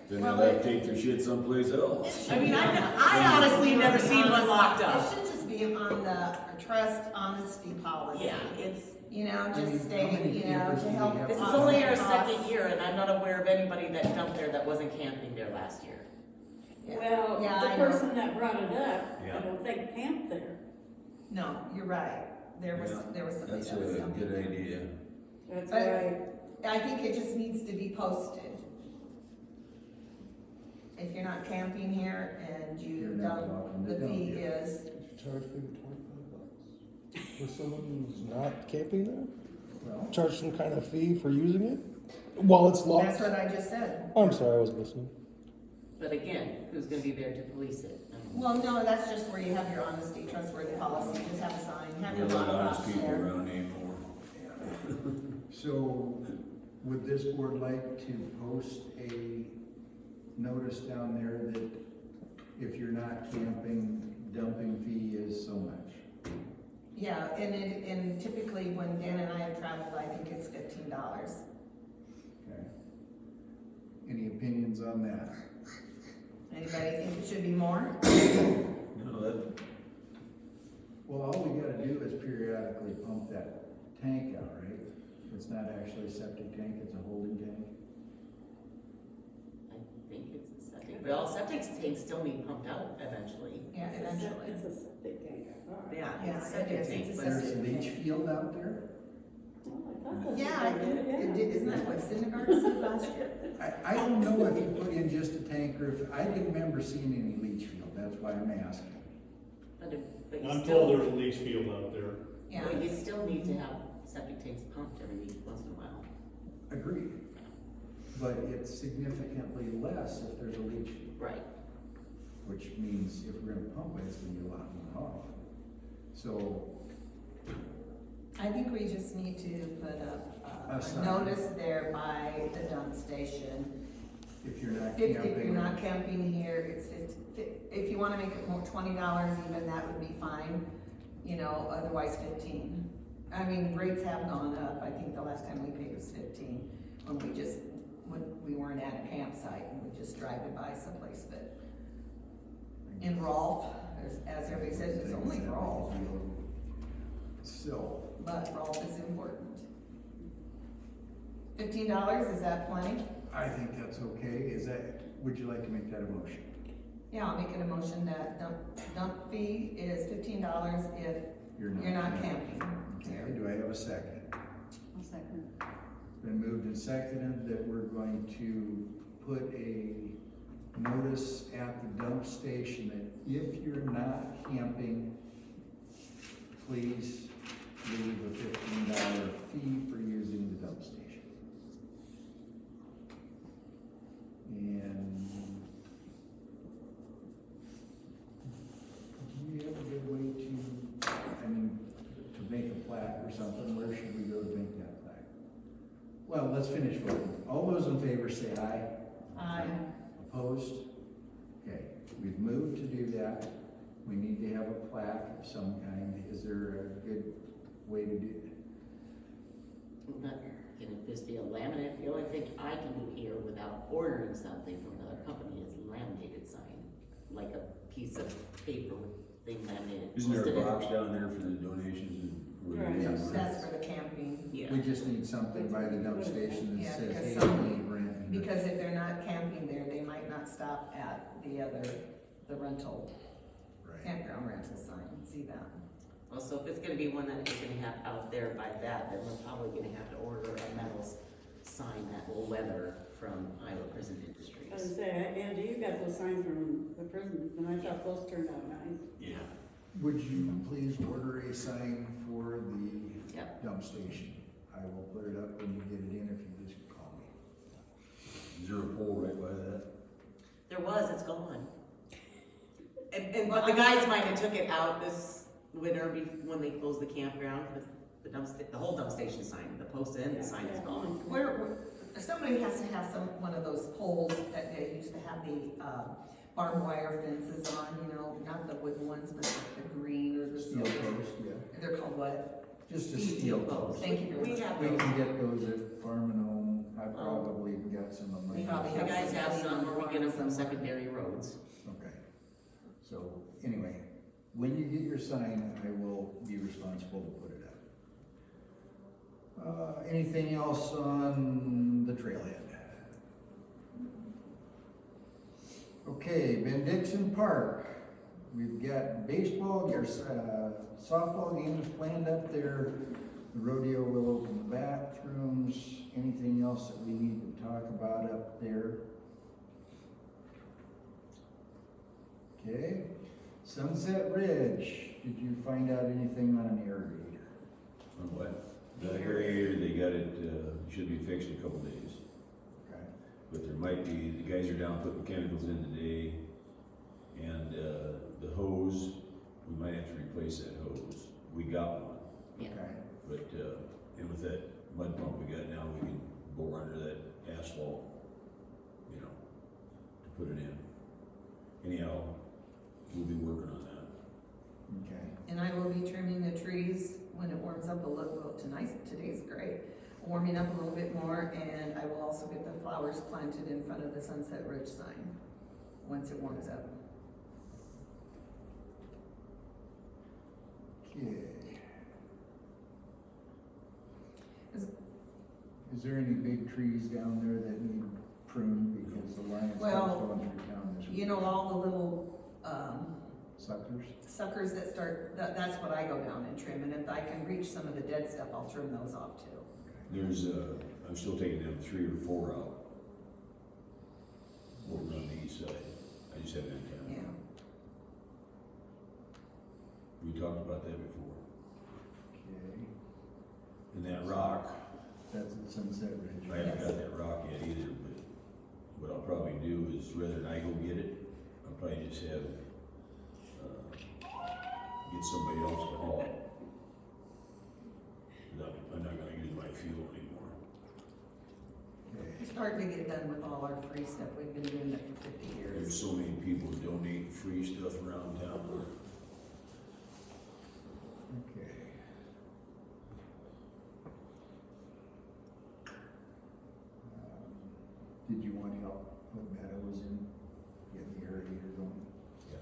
Then they'll have to take their shit someplace else. I mean, I honestly never seen one locked It up. should just be on the trust honesty policy. Yeah, it's, You know, I mean, just how state, many you know, campers to do we help. have? this is offset only our costs. second year and I'm not aware of anybody that dumped there that wasn't camping there last year. Yeah. Well, Yeah, the I know. person that brought it up, Yeah. I don't think camped there. No, you're right. There was somebody That's that was a dumping. good idea. That's But- why, I think it just needs to be posted. If you're not camping here and you You're not dump, welcome to the dump fee here. is, Charge maybe $25 for someone who's not camping there? Well, Charge some kind of fee for using it while it's locked? that's what I just said. I'm sorry, I wasn't listening. But again, who's gonna be there to police it? Well, no, that's just where you have your honesty, trustworthy policy, just have a sign, have your There's a lot of honest lockbox people there. around anymore. so would this board like to post a notice down there that if you're not camping, dumping fee is so much? Yeah, and typically when Dan and I have traveled, I think it's $15. Okay. Any opinions on that? Anybody think it should be more? No, that, Well, all we gotta do is periodically pump that tank out, right? It's not actually a septic tank, it's a holding tank. I think it's a septic, but all septic tanks still need pumped out eventually. Yeah, it's eventually. a septic tank, I thought. Yeah, Yeah, it's a it septic is. tank, It's a but There's a leach field out there? Oh, I thought that's Yeah, what I they think, did, yeah. isn't that what Syndergaard said last year? I don't know if you put in just a tank or if, I didn't remember seeing any leach field, that's why I'm asking. but you I'm still, told there's a leach field out there. Yeah. but you still need to have septic tanks pumped every once in a while. Agreed. but it's significantly less if there's a leach field. Right. Which means if we're gonna pump it, it's gonna be a lot more off. So, I think we just need to put A a sign. notice there by the dump station. if you're not If camping. you're not camping here, it's if you wanna make it more $20 even, that would be fine, you know, otherwise 15. I mean, rates have gone up, I think the last time we paid was 15, when we weren't at a campsite and we just drive it by someplace, but in Rolfe, as everybody says, it's only Rolfe, So, but Rolfe is important. $15, is that plenty? I think that's okay, would you like to make that a motion? Yeah, I'll make it a motion that dump fee is $15 if you're not camping. Okay, do I have a second? I'll second. Been moved and seconded that we're going to put a notice at the dump station that if you're not camping, please leave a $15 fee for using the dump station. And do you have a good way to make a plaque or something? Where should we go to make that plaque? Well, let's finish voting. All those in favor say aye. Aye. Opposed? Okay, we've moved to do that. We need to have a plaque of some kind. Is there a good way to do it? Can this be a laminate? The only thing I can do here without ordering something from another company is laminated sign, like a piece of paper with thing laminated. Isn't there Posted a in- box down there for the donations and? Right. Yes. That's for the camping. Yeah. We just need something by the dump station that Yeah, says, because hey, some- we need rent. here." Because if they're not camping there, they might not stop at the rental, Right. campground rental sign, see that? Well, so if it's gonna be one that is gonna have out there by that, then we're probably gonna have to order a metal sign that will weather from Iowa Prison I was Industries. gonna say, Andy, you got those signs from the prison, and I thought those turned out nice. Yeah. Would you please order a sign for the Yep. dump station? I will put it up when you get it in if you just call me. Is there a pole right by that? There was, it's gone. But the guys might have took it out this winter when they closed the campground, the whole dump station sign, the post and the sign is gone. Somebody has to have one of those poles that they used to have the, barbed wire fences on, you know, not the wooden ones, but like the green or the Steel silver. post, yeah. They're called what? Just a steel post. Thank you very We much. have We those. can get those at Farm and Home. I probably got some of my. We probably The have guys have some, or we get them from somewhere. secondary roads. Okay. So, anyway, when you get your sign, I will be responsible to put it up. Anything else on the trailhead? Okay, Ben Dixon Park. We've got baseball, softball games planned up there. The rodeo will open the bathrooms. Anything else that we need to talk about up there? Okay, Sunset Ridge, did you find out anything on an aerator? On what? The aerator, they got it, should be fixed in a couple days. Okay. But there might be, the guys are down putting chemicals in today. And, the hose, we might have to replace that hose. We got one, Yeah. Okay, but, and with that mud pump we got now, we can bore under that asphalt, you know, to put it in. Anyhow, we'll be working on that. okay. And I will be trimming the trees when it warms up a little, well, today's great. Warming up a little bit more, and I will also get the flowers planted in front of the Sunset Ridge sign, once it warms up. Okay. Is- Is there any big trees down there that need pruned because the Lions Well, Club's going through town this week? You know, all the little, Suckers? suckers that start, that's what I go down and trim, and if I can reach some of the dead stuff, I'll trim those off too. There's, I'm still taking them 3 or 4 out. Over on the east side. I just haven't had time. Yeah. We talked about that before. Okay, And that rock, that's at Sunset Ridge. I haven't got that rock yet either, but probably do is rather than I go get it, I'll probably just have, get somebody else to haul it. 'Cause I'm not gonna use my fuel anymore. It's hard to get done with all our free stuff, we've been doing it for 50 There's years. so many people donating free stuff around town. Okay. Did you want help put Meadows in, getting the irrigator going? Yeah.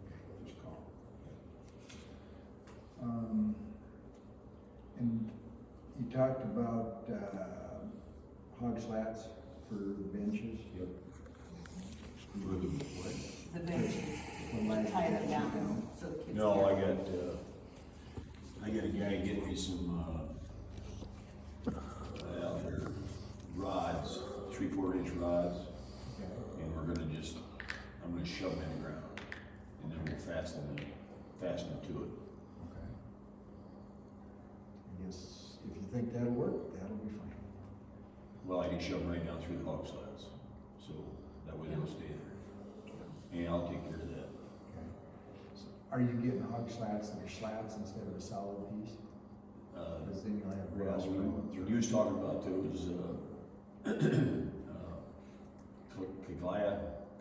Okay, just call. And you talked about, hog slats for the benches? Yep. For the what? The benches, The light tie them benches, down, you know? so the kids. No, can- I got a guy getting me some, rods, 3/4 inch rods, Okay. and I'm gonna shove them in the ground, and then we'll fasten them to it. Okay. I guess if you think that'll work, that'll be fine. Well, I can shove them right down through the hog slats, so that way they'll stay there. And I'll take care of that. Okay. So are you getting hog slats that are slats instead of a solid piece? Because then you'll have grass Well, growing when through. you was talking about those,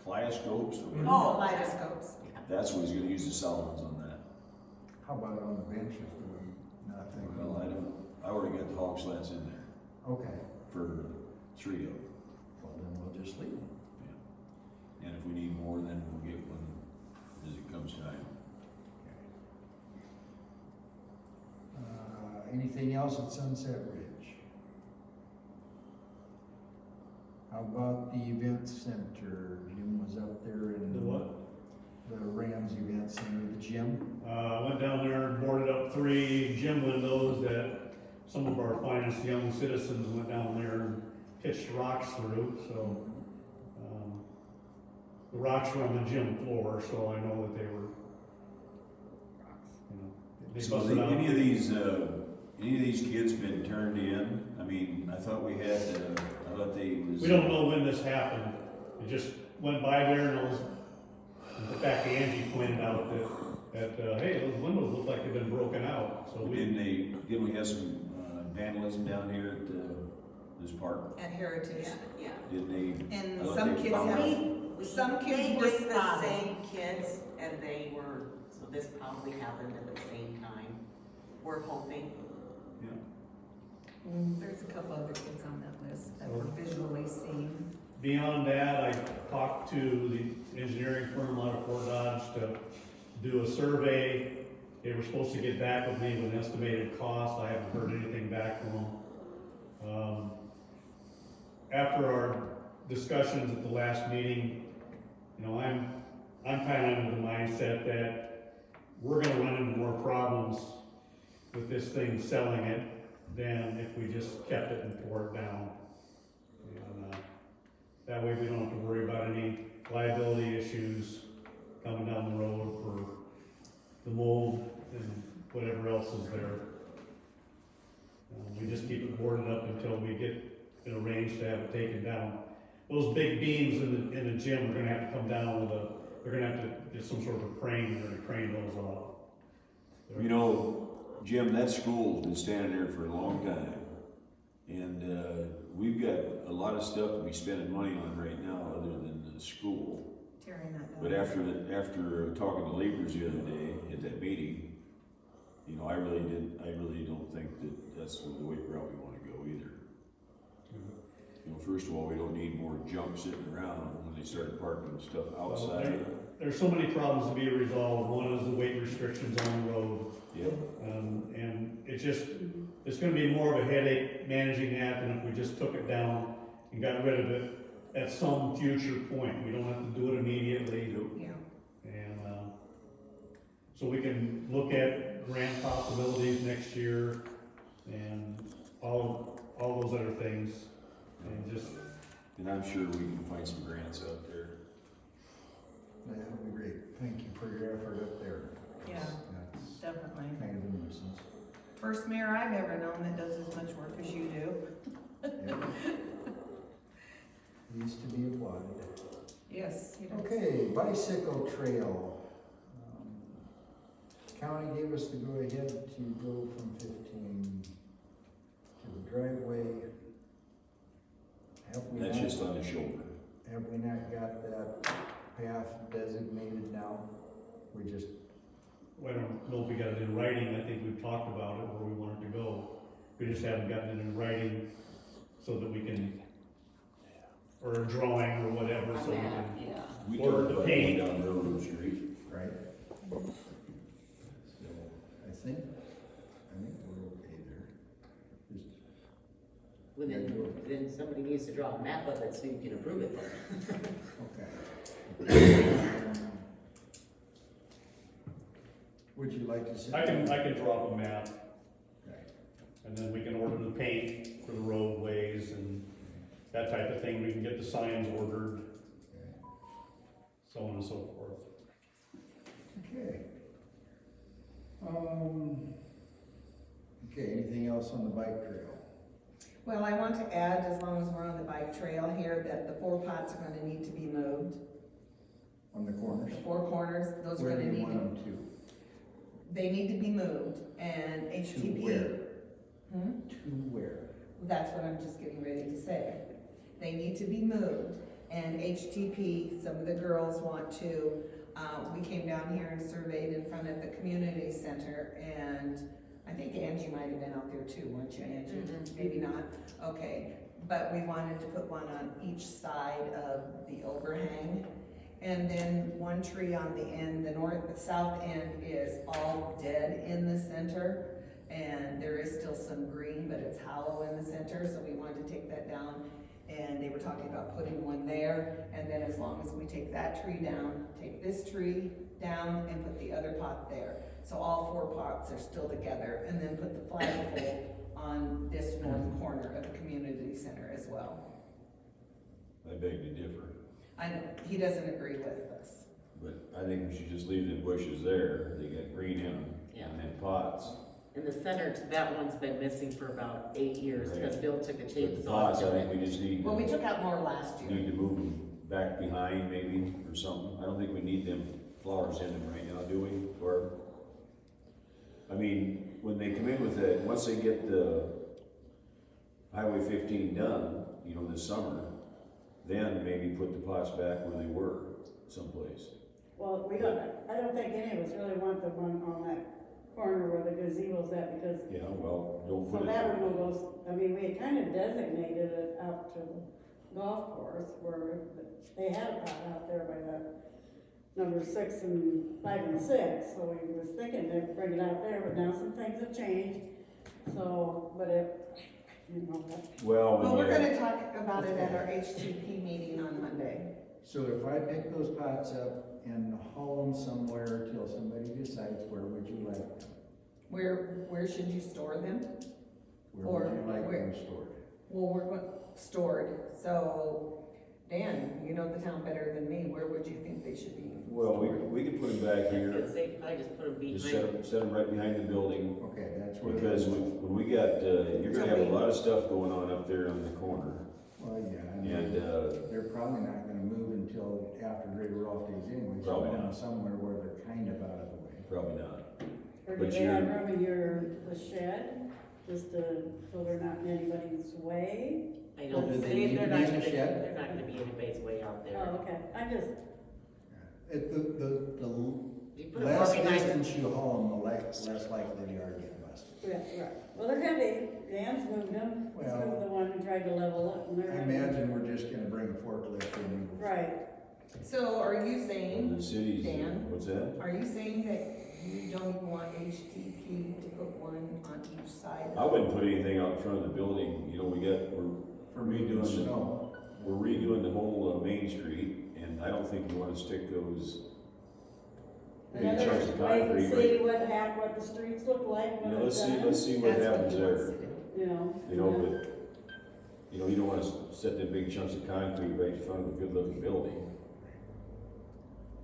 kaleidoscopes, or whatever, Oh, kaleidoscopes. that's what he's gonna use the solid ones on that. How about on the benches, do we not think? Well, I already got the hog slats in there Okay, for 3 of them. well then we'll just leave them. And if we need more, then we'll get one as it comes time. Anything else at Sunset Ridge? How about the event center? Jim was up there and. The what? The Rams Event Center, the gym. Went down there and boarded up 3 gym windows that some of our finest young citizens went down there and pitched rocks through, so. The rocks were on the gym floor, so I know that they were, you know, they So busted out. any of these kids been turned in? I mean, I thought we had, I thought they was. We don't know when this happened, it just went by there and it was, in fact, Angie pointed out that, hey, those windows look like they've been broken out, so we. Didn't we have some vandalism down here at this park? At Heritage. Yeah. Didn't they? And I thought some they kids found- have, some They kids were get the spotted. same kids, and they were, so this probably happened at the same time, we're hoping. Yeah. There's a couple other kids on that list that were visually seen. Beyond that, I talked to the engineering firm out of Fort Dodge to do a survey. They were supposed to get back with me with an estimated cost. I haven't heard anything back from them. After our discussions at the last meeting, you know, I'm kind of under the mindset that we're gonna run into more problems with this thing selling it than if we just kept it and tore it down. And, that way we don't have to worry about any liability issues coming down the road for the mold and whatever else is there. We just keep it boarded up until we get it arranged to have it taken down. Those big beams in the gym are gonna have to come down with they're gonna have to get some sort of a crane, they're gonna crane those off. You know, Jim, that school's been standing there for a long time. And, we've got a lot of stuff to be spending money on right now other than the school. Tearing that down. But after talking to Leapers the other day at that meeting, you know, I really don't think that that's the route we wanna go either. You know, first of all, we don't need more junk sitting around when they start parking stuff outside. There's so many problems to be resolved. One is the weight restrictions on the road. Yep. And it's gonna be more of a headache managing that than if we just took it down and got rid of it at some future point. We don't have to do it immediately. Yeah. And, so we can look at grant possibilities next year and all those other things. And just, And I'm sure we can find some grants out there. That would be great. Thank you for your effort up there. Yeah, That's definitely. kind of a nuisance. First mayor I've ever known that does as much work as you do. Yeah. He's to be applauded. Yes, he does. Okay, bicycle trail. County gave us the go-ahead to go from 15 to the driveway. Have we That's not- just on the shoulder. Have we not got that path designated now? We just, I don't know if we got it in writing, I think we've talked about it, where we want it to go. We just haven't gotten it in writing so that we can, or a drawing or whatever, so we On that, can. yeah. We Or talked the about paint. going down Railroad Street. right? So, I think we're okay there. Just, Well, then somebody needs to draw a map of it so you can approve it then. okay. Would you like to sit? I can draw up a map, Okay. and then we can order the paint for the roadways and that type of thing. We can get the signs ordered, so on and so forth. Okay. Okay, anything else on the bike trail? Well, I want to add, as long as we're on the bike trail here, that the 4 pots are gonna need to be moved. On the corners? The 4 corners, those are Where do gonna you need, want them to? they need to be moved, and HTP. To where? Hmm? To where? That's what I'm just getting ready to say. They need to be moved, and HTP, some of the girls want to, we came down here and surveyed in front of the community center, and I think Angie might have been out there too, weren't you, Angie? Mhm. Maybe not, okay, but we wanted to put one on each side of the overhang. And then 1 tree on the end, the south end is all dead in the center. And there is still some green, but it's hollow in the center, so we wanted to take that down. And they were talking about putting one there, and then as long as we take that tree down, take this tree down and put the other pot there. So all 4 pots are still together, and then put the flagpole on this north corner of the community center as well. I beg to differ, I know, he doesn't agree with us. but I think we should just leave the bushes there. They got green in them, Yeah. and then pots. In the center, that one's been missing for about 8 years, because Right. Bill took a But the chainsaw pots, I to think it. we just need Well, we to, took out more last year. need to move them back behind maybe, or something. I don't think we need them flowers in them right now, do we? Or, I mean, when they come in with that, once they get the Highway 15 done, you know, this summer, then maybe put the pots back where they were, someplace. Well, I don't think any of us really want the one on that corner where the gazebo's at, because Yeah, well, don't so put it that there. one will go, I mean, we had kind of designated it out to the golf course where they had a pot out there by the number 6 and 5 and 6, so we was thinking to bring it out there, but now some things have changed. So, but if, you know, Well, Well, when we're you, gonna talk about it at our HTP meeting on Monday. So if I pick those pots up and haul them somewhere till somebody decides, where would you like them? Where should you store them? Where would you Or like where? them stored? Well, stored, so, Dan, you know the town better than me, where would you think they should be well, stored? we can put them back I here, could say, I just put them just behind. set them right behind the building. Okay, that's where. Because when we got, you're gonna have a lot of stuff going on up there on the corner. Well, yeah, And, they're probably not gonna move until after Greater Rolfe days anyway. So Probably I want not. Somewhere where they're kind of out of the way. probably not. or do But they have you're- room in the shed, just to, so they're not in anybody's way? I Well, know, do they they, need they're to not be in gonna, the shed? they're not gonna be anybody's way out there. Oh, okay, I just, You The put them less more behind. distance you haul them, the less likely they are to get busted. yeah, right, well, they're heavy, Dan's moved them, he's Well, moved the one and tried to level it, and they're I heavy. imagine we're just gonna bring a forklift in and. Right, So are you And saying, the cities, Dan? what's that? are you saying that you don't even want HTP to put one on each side? I wouldn't put anything out in front of the building, you know, we're For moving redoing the, snow. we're redoing the whole Main Street, and I don't think you wanna stick those big another chunks of way to concrete see right. what the streets look like when Yeah, it's done, let's see what That's happens he wants there. to do. you know. You know, but, you know, you don't wanna set them big chunks of concrete right in front of a good-looking building.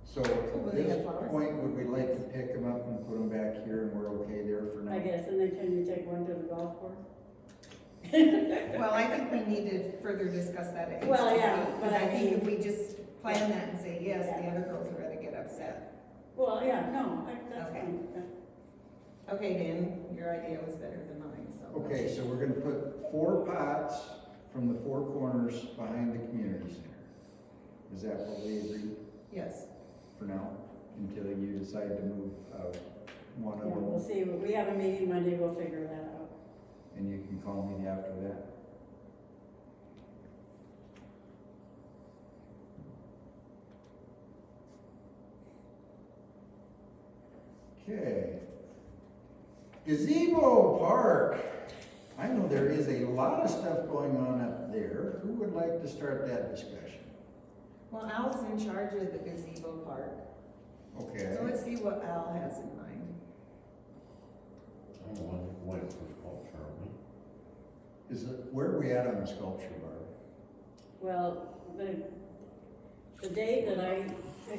So Will at they this have flowers? point, would we like to pick them up and put them back here and we're okay there for now? I guess, and then can you take one to the golf course? Well, I think we need to further discuss that at HTP. Well, yeah, but Because I I think if mean- we just plan that and say yes, the other girls are gonna get upset. Well, yeah, no, that's Okay. fine. Okay, Dan, your idea was better than mine, so. Okay, so we're gonna put 4 pots from the 4 corners behind the community center. Is that what we agree Yes, for now, until you decide to move, one of Yeah, we'll them? see, we have a meeting Monday, we'll figure that out. And you can call me after that. Okay. Gazebo Park. I know there is a lot of stuff going on up there. Who would like to start that discussion? well, Al's in charge of the gazebo park, Okay. so let's see what Al has in mind. I don't want to wait for sculpture, aren't we? Is it, where are we at on the sculpture, Barb? Well, the day that I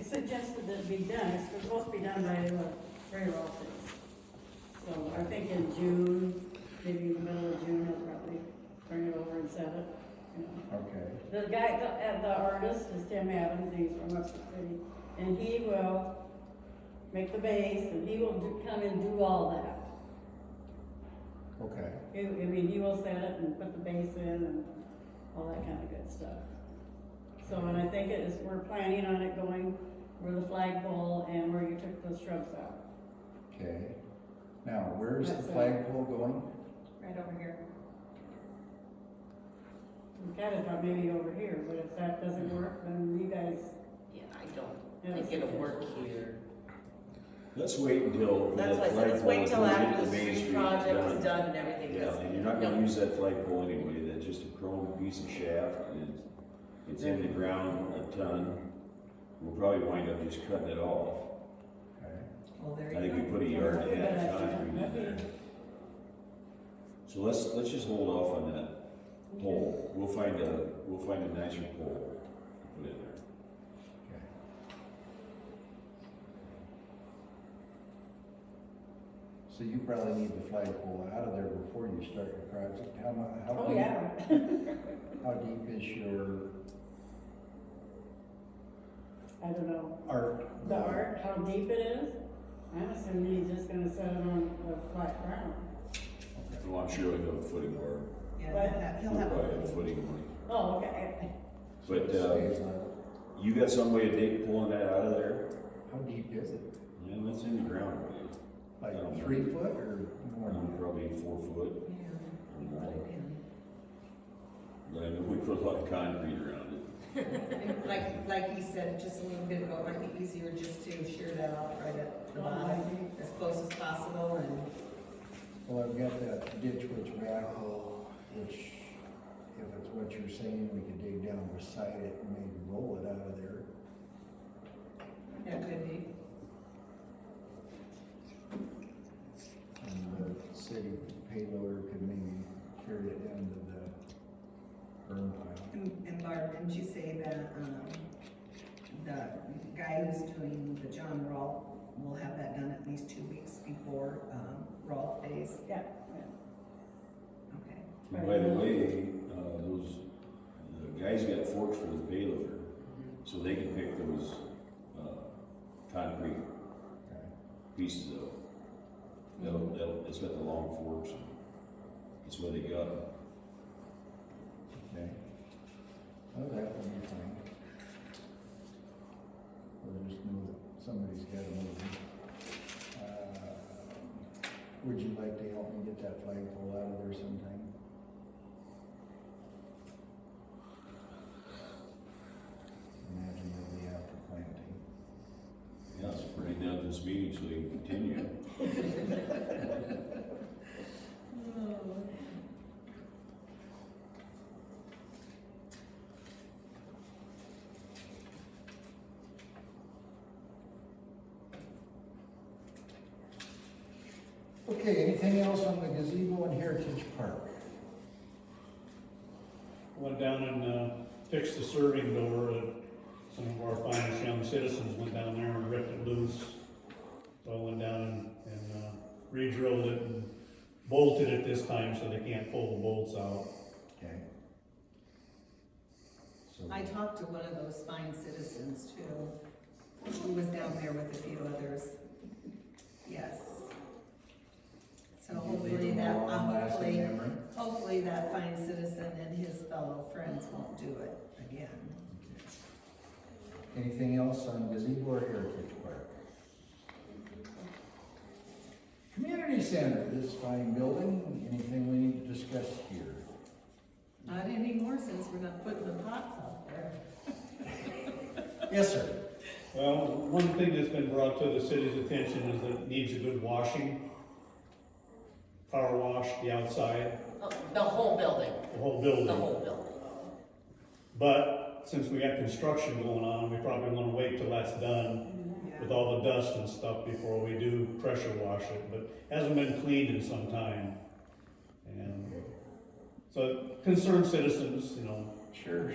suggested that it be done, it's supposed to be done by Ray Rolfe. So I think in June, maybe in the middle of June, I'll probably bring it over and set it, you know. Okay. The guy, the artist is Tim Adams, he's from Upper City, and he will make the base, and he will come and do all that. Okay. I mean, he will set it and put the base in and all that kind of good stuff. So, and I think it is, we're planning on it going where the flagpole and where you took those shrubs out. Okay. Now, where's the That's it. flagpole going? Right over here. We kinda thought maybe over here, but if that doesn't work, then you guys, Yeah, I don't think it'll work here. Let's wait until That's that why I said, let's flagpole wait till is after the Main street Street project is done. done and everything, Yeah, because, and you're not gonna no. use that flagpole anyway, that's just a chrome piece of shaft, and it's in the ground a ton. We'll probably wind up just cutting it off. Okay. Well, there I think we you go. put a yard and a half of concrete in there. So let's just hold off on that pole, we'll find a nicer pole to put in there. Okay. So you probably need the flagpole out of there before you start your project. How oh deep, yeah. how deep is your I don't know. art? The art, how deep it is, I'm assuming he's just gonna set it on the flat ground. Well, I'm sure he'll have a footing board, Yeah, But- he'll he'll have probably have a a. footing board. Oh, okay. But, Stays level. you got some way of pulling that out of there? How deep is it? Yeah, that's in the ground, really. Like 3 foot or more? Probably 4 foot. Yeah, we put it in. But I know we put a lot of concrete around it. Like he said just a little bit ago, it might be easier just to shear that off right at the bottom, as close as possible, and, Well, I've got that ditch witch backhoe, which, if it's what you're saying, we could dig down beside it and maybe roll it out of there. that could be. And the city payloader could maybe carry it down to the burn pile. And Barb, didn't you say that, the guy who's doing the John Rolfe will have that done at least 2 weeks before, Rolfe Days? Yeah, Okay. And by the way, the guys got forks for the payloader, so they can pick those, concrete pieces up. It's got the long forks, that's why they got them. Okay. Oh, that would be fine. We'll just move it, somebody's gotta move it. Would you like to help me get that flagpole out of there sometime? Imagine it'll be after planting. Yeah, so we're bringing down this meeting so we can continue. Okay, anything else on the gazebo and Heritage Park? Went down and fixed the serving door. Some of our finest young citizens went down there and ripped it loose. So I went down and re-drilled it and bolted at this time, so they can't pull the bolts out. Okay. So, I talked to one of those fine citizens too. He was down there with a few others. Yes. So you leave hopefully them that, all on lasting memory? hopefully that fine citizen and his fellow friends won't do it again. Okay. Anything else on gazebo or heritage park? Community center, this fine building, anything we need to discuss here? Not anymore since we're not putting the pots out there. Yes, sir. Well, one thing that's been brought to the city's attention is that it needs a good washing. Power wash, the outside, Oh, the whole building, the whole building. the whole building. But since we got construction going on, we probably wanna wait till that's done with all the dust and stuff before we do pressure wash it, but hasn't been cleaned in some time. And so concerned citizens, you know, Sure.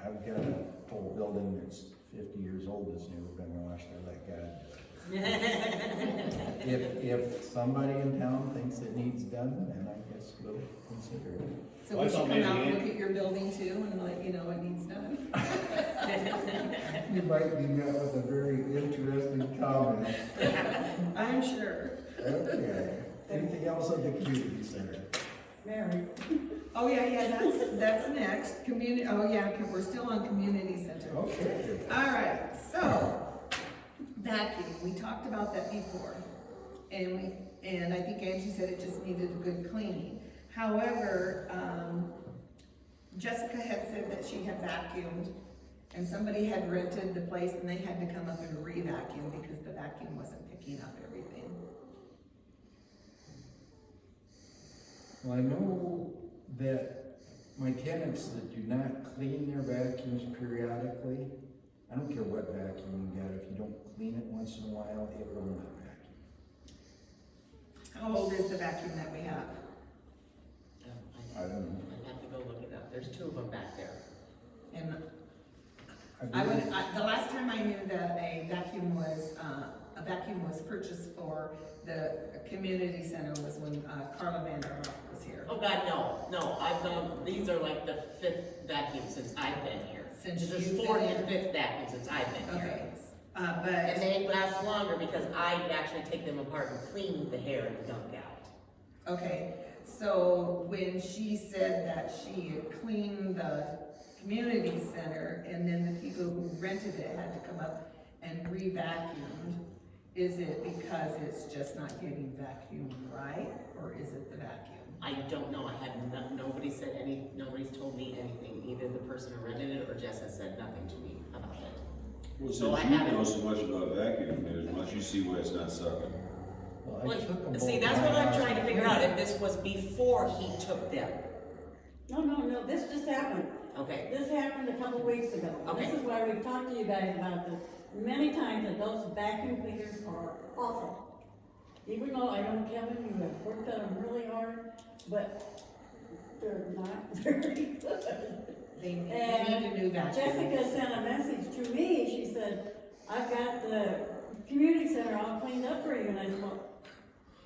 I've got a whole building that's 50 years old that's never been washed, I let God do it. If somebody in town thinks it needs done, then I guess we'll consider it. So Well, I we should thought come out maybe and look at your building too and let you know what needs done. You might be met with a very interesting comment. I'm sure. Okay. Anything else on the community center? Mary. Oh, yeah, that's next. Community, oh, yeah, we're still on community center. Okay. All right, so, vacuum, we talked about that before. And I think Angie said it just needed a good cleaning. However, Jessica had said that she had vacuumed, and somebody had rented the place and they had to come up and re-vacuum because the vacuum wasn't picking up everything. Well, I know that my tenants that do not clean their vacuums periodically, I don't care what vacuum you got, if you don't clean it once in a while, it will not vacuum. How old is the vacuum that we have? I don't know. I'd have to go look it up. There's two of them back there. And I believe- the last time I knew that a vacuum was purchased for the community center was when Carla Vanderhoff was here. Oh, God, no, I've done, these are like the fifth vacuum since I've been here. Since This is you've fourth been and here? fifth vacuum since I've been here. Okay, And but, they last longer because I actually take them apart and clean the hair and gunk out. okay, so when she said that she had cleaned the community center and then the people who rented it had to come up and re-vacuumed, is it because it's just not getting vacuumed right, or is it the vacuum? I don't know, nobody's told me anything, either the person who rented it or Jess has said nothing to me about it. Well, So since I you haven't- know so much about vacuum, as much you see why it's not sucking. Well, I Well, took them see, both that's to what my I'm house trying to and figure cleaned out, them. if this was before he took them. No, this just happened. Okay, This happened a couple weeks ago. Okay. This is why we've talked to you guys about this many times, that those vacuum cleaners are awful. Even though I know, Kevin, you have worked on them really hard, but they're not very good. They need a new vacuum. Jessica sent a message to me, she said, I've got the community center all cleaned up for you, and I said, well,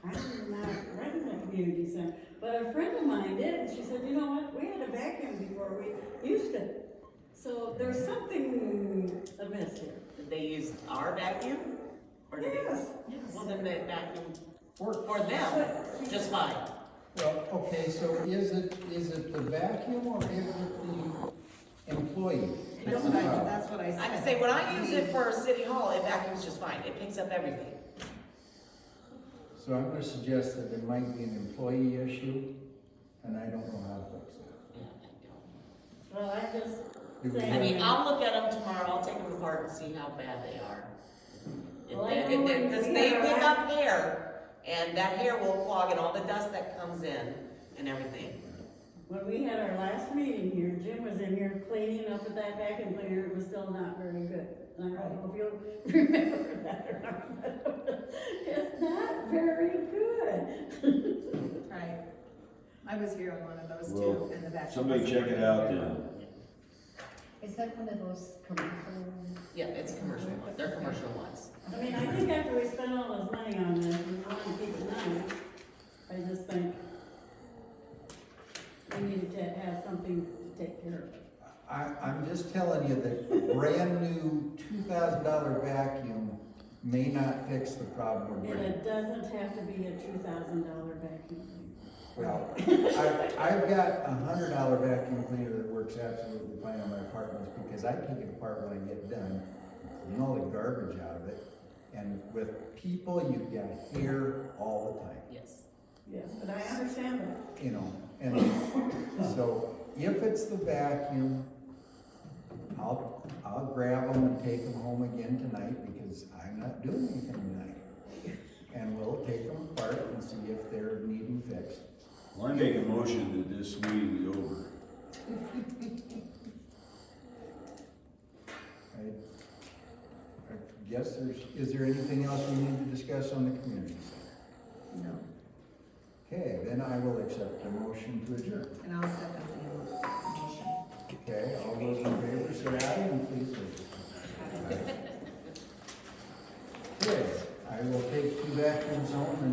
I'm not running the community center, but a friend of mine did, and she said, you know what, we had a vacuum before we used it. So there's something amiss here. did they use our vacuum? Or did they? Yes. Well, then the vacuum Work. for them, just fine. Well, okay, so is it the vacuum or is it the employee? That's what I said. I can say, when I use it for City Hall, it vacuums just fine, it picks up everything. So I'm gonna suggest that there might be an employee issue, and I don't know how to fix it. Well, I just Do we say. I mean, I'll look at them tomorrow, I'll take them apart and see how bad they are. Well, I know when Because we they had our pick up hair, and that hair will clog, and all the dust that comes in, and everything. When we had our last meeting here, Jim was in here cleaning up with that vacuum cleaner, it was still not very good. And I don't know if you'll remember that or not, but it's not very good. Right. I was here on one of those Well, too, and the vacuum. Somebody wasn't check it very out good. then. Is that one of those commercial? Yeah, it's commercial ones, they're commercial ones. I mean, I think after we spend all this money on this, we want to keep it nice. I just think here. I'm just telling you that a brand new $2,000 vacuum may not fix the problem we're And bringing. it doesn't have to be a $2,000 vacuum. Well, I've got a $100 vacuum cleaner that works absolutely fine on my apartments because I take it apart when I get done, clean all the garbage out of it. And with people, you've got hair all the time, Yes. Yes, but I understand that. you know? And so if it's the vacuum, I'll grab them and take them home again tonight because I'm not doing anything tonight. And we'll take them apart and see if they're needing fixed. Well, I make a motion that this meeting be over. I guess is there anything else we need to discuss on the community side? No, Okay, then I will accept the motion to adjourn. and I'll second the motion. Okay, all those in favor, say aye and please vote. Okay, I will take 2 vacuums home and